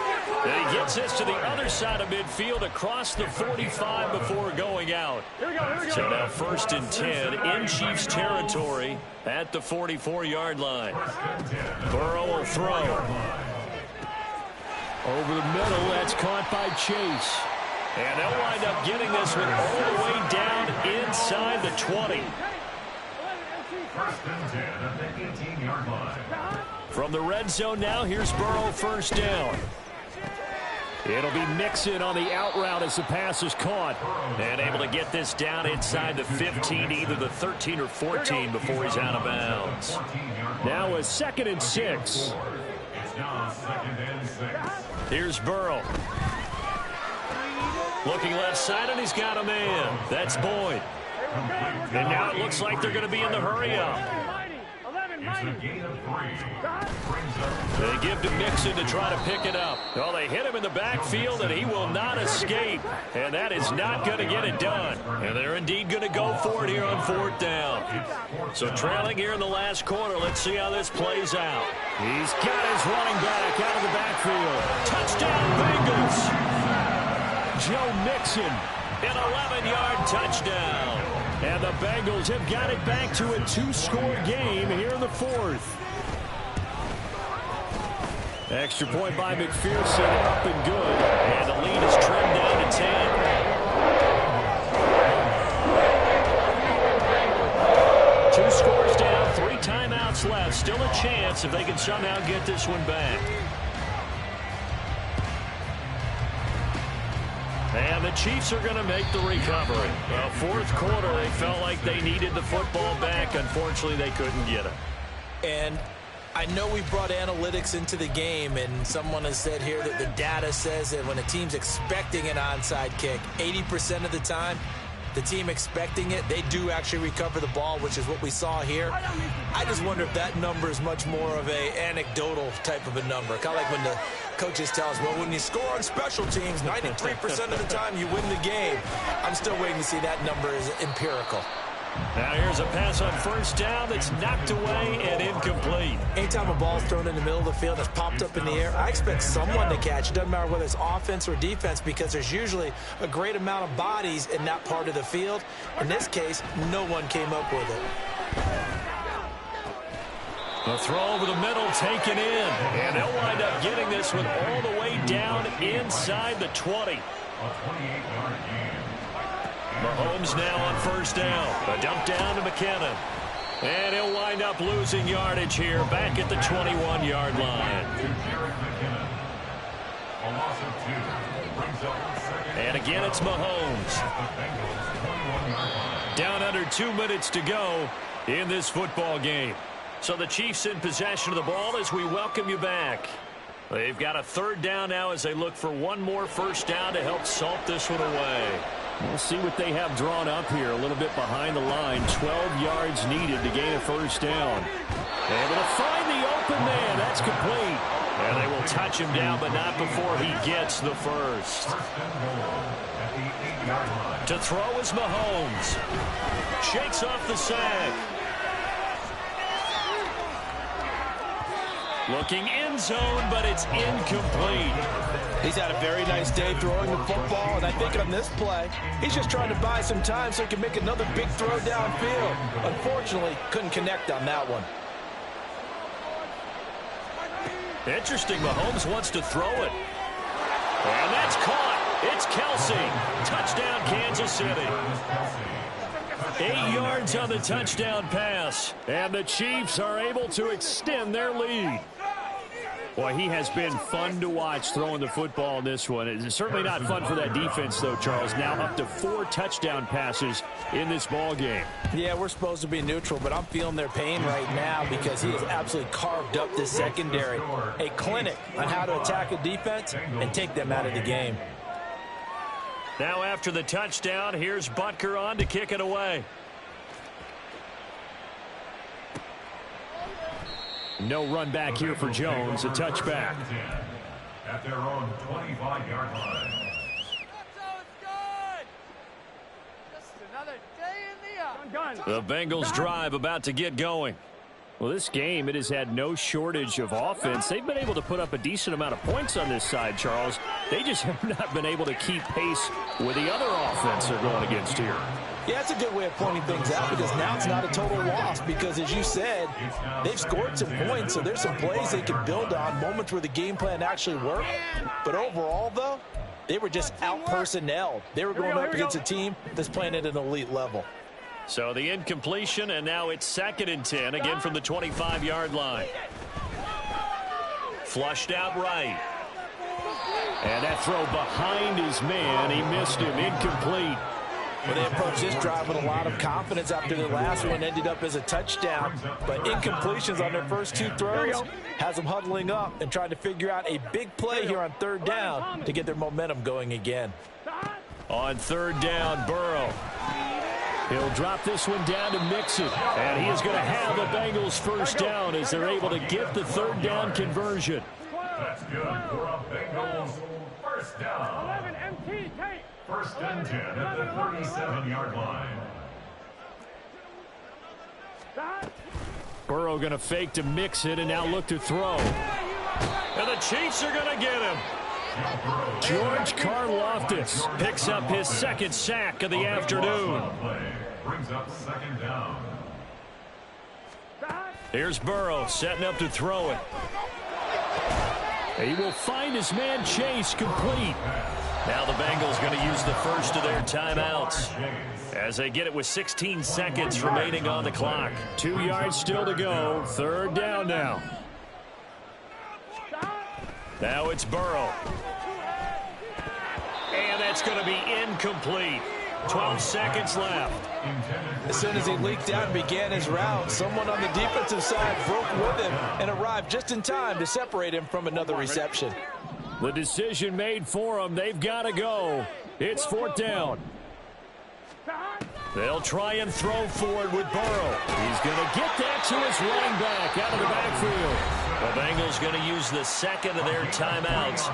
And he gets this to the other side of midfield across the 45 before going out. So now first and 10 in Chiefs territory at the 44-yard line. Burrow will throw. Over the middle, that's caught by Chase. And they'll wind up getting this one all the way down inside the 20. First and 10 at the 18-yard line. From the red zone now, here's Burrow first down. It'll be Mixon on the out route as the pass is caught. And able to get this down inside the 15, either the 13 or 14 before he's out of bounds. Now a 2nd and 6. It's now 2nd and 6. Here's Burrow. Looking left side, and he's got a man. That's Boyd. And now it looks like they're going to be in the hurry up. It's a gain of 3. They give to Mixon to try to pick it up. Well, they hit him in the backfield, and he will not escape. And that is not going to get it done. And they're indeed going to go for it here on 4th down. So trailing here in the last quarter. Let's see how this plays out. He's got his running back out of the backfield. Touchdown, Bengals. Joe Mixon. An 11-yard touchdown. And the Bengals have got it back to a 2-score game here in the 4th. Extra point by McPherson, up and good. And the lead is trimmed down to 10. 2 scores down, 3 timeouts left. Still a chance if they can somehow get this one back. And the Chiefs are going to make the recovery. Well, 4th quarter, they felt like they needed the football back. Unfortunately, they couldn't get it. And I know we brought analytics into the game, and someone has said here that the data says that when a team's expecting an onside kick, 80% of the time, the team expecting it, they do actually recover the ball, which is what we saw here. I just wonder if that number is much more of a anecdotal type of a number. Kind of like when the coaches tell us, well, when you score on special teams, 93% of the time you win the game. I'm still waiting to see that number is empirical. Now here's a pass on 1st down that's knocked away and incomplete. Anytime a ball's thrown in the middle of the field that's popped up in the air, I expect someone to catch. It doesn't matter whether it's offense or defense, because there's usually a great amount of bodies in that part of the field. In this case, no one came up with it. The throw over the middle taken in. And they'll wind up getting this one all the way down inside the 20. A 28-yard gain. Mahomes now on 1st down. A dump down to McKinnon. And he'll wind up losing yardage here back at the 21-yard line. A loss of 2 brings up 2nd. And again, it's Mahomes. Down under 2 minutes to go in this football game. So the Chiefs in possession of the ball as we welcome you back. They've got a 3rd down now as they look for one more 1st down to help salt this one away. We'll see what they have drawn up here. A little bit behind the line. 12 yards needed to gain a 1st down. Able to find the open man. That's complete. And they will touch him down, but not before he gets the 1st. To throw is Mahomes. Shakes off the sack. Looking end zone, but it's incomplete. He's had a very nice day throwing the football, and I think on this play, he's just trying to buy some time so he can make another big throw downfield. Unfortunately, couldn't connect on that one. Interesting, Mahomes wants to throw it. And that's caught. It's Kelsey. Touchdown, Kansas City. 8 yards on the touchdown pass. And the Chiefs are able to extend their lead. Boy, he has been fun to watch throwing the football in this one. It's certainly not fun for that defense, though, Charles. Now up to 4 touchdown passes in this ball game. Yeah, we're supposed to be neutral, but I'm feeling their pain right now because he has absolutely carved up this secondary. A clinic on how to attack a defense and take them out of the game. Now after the touchdown, here's Butker on to kick it away. No run back here for Jones. A touchback. At their own 25-yard line. The Bengals drive about to get going. Well, this game, it has had no shortage of offense. They've been able to put up a decent amount of points on this side, Charles. They just have not been able to keep pace with the other offense they're going against here. Yeah, that's a good way of pointing things out because now it's not a total loss because, as you said, they've scored some points, so there's some plays they can build on, moments where the game plan actually worked. But overall, though, they were just out-personnelled. They were going up against a team that's playing at an elite level. So the incompletion, and now it's 2nd and 10, again from the 25-yard line. Flushed out right. And that throw behind his man. He missed him. Incomplete. Well, they approached this drive with a lot of confidence after the last one ended up as a touchdown. But incompletions on their first 2 throws has them huddling up and trying to figure out a big play here on 3rd down to get their momentum going again. On 3rd down, Burrow. He'll drop this one down to Mixon. And he is going to have the Bengals first down as they're able to get the third down conversion. That's good for a Bengals first down. First and 10 at the 37-yard line. Burrow going to fake to Mixon and now look to throw. And the Chiefs are going to get him. George Karlaftis picks up his second sack of the afternoon. Brings up second down. Here's Burrow setting up to throw it. He will find his man Chase complete. Now the Bengals going to use the first of their timeouts as they get it with 16 seconds remaining on the clock. 2 yards still to go. Third down now. Now it's Burrow. And that's going to be incomplete. 12 seconds left. As soon as he leaked out and began his route, someone on the defensive side broke with him and arrived just in time to separate him from another reception. The decision made for him. They've got to go. It's fourth down. They'll try and throw forward with Burrow. He's going to get that to his running back out of the backfield. The Bengals going to use the second of their timeouts.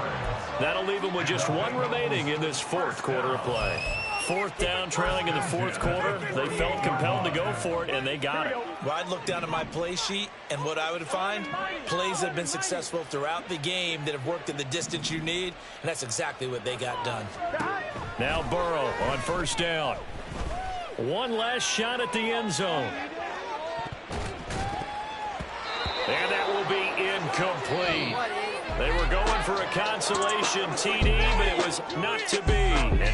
That'll leave them with just one remaining in this fourth quarter of play. Fourth down, trailing in the fourth quarter. They felt compelled to go for it, and they got it. Well, I'd look down at my play sheet, and what I would find, plays that have been successful throughout the game that have worked in the distance you need, and that's exactly what they got done. Now Burrow on first down. One last shot at the end zone. And that will be incomplete. They were going for a consolation TD, but it was not to be.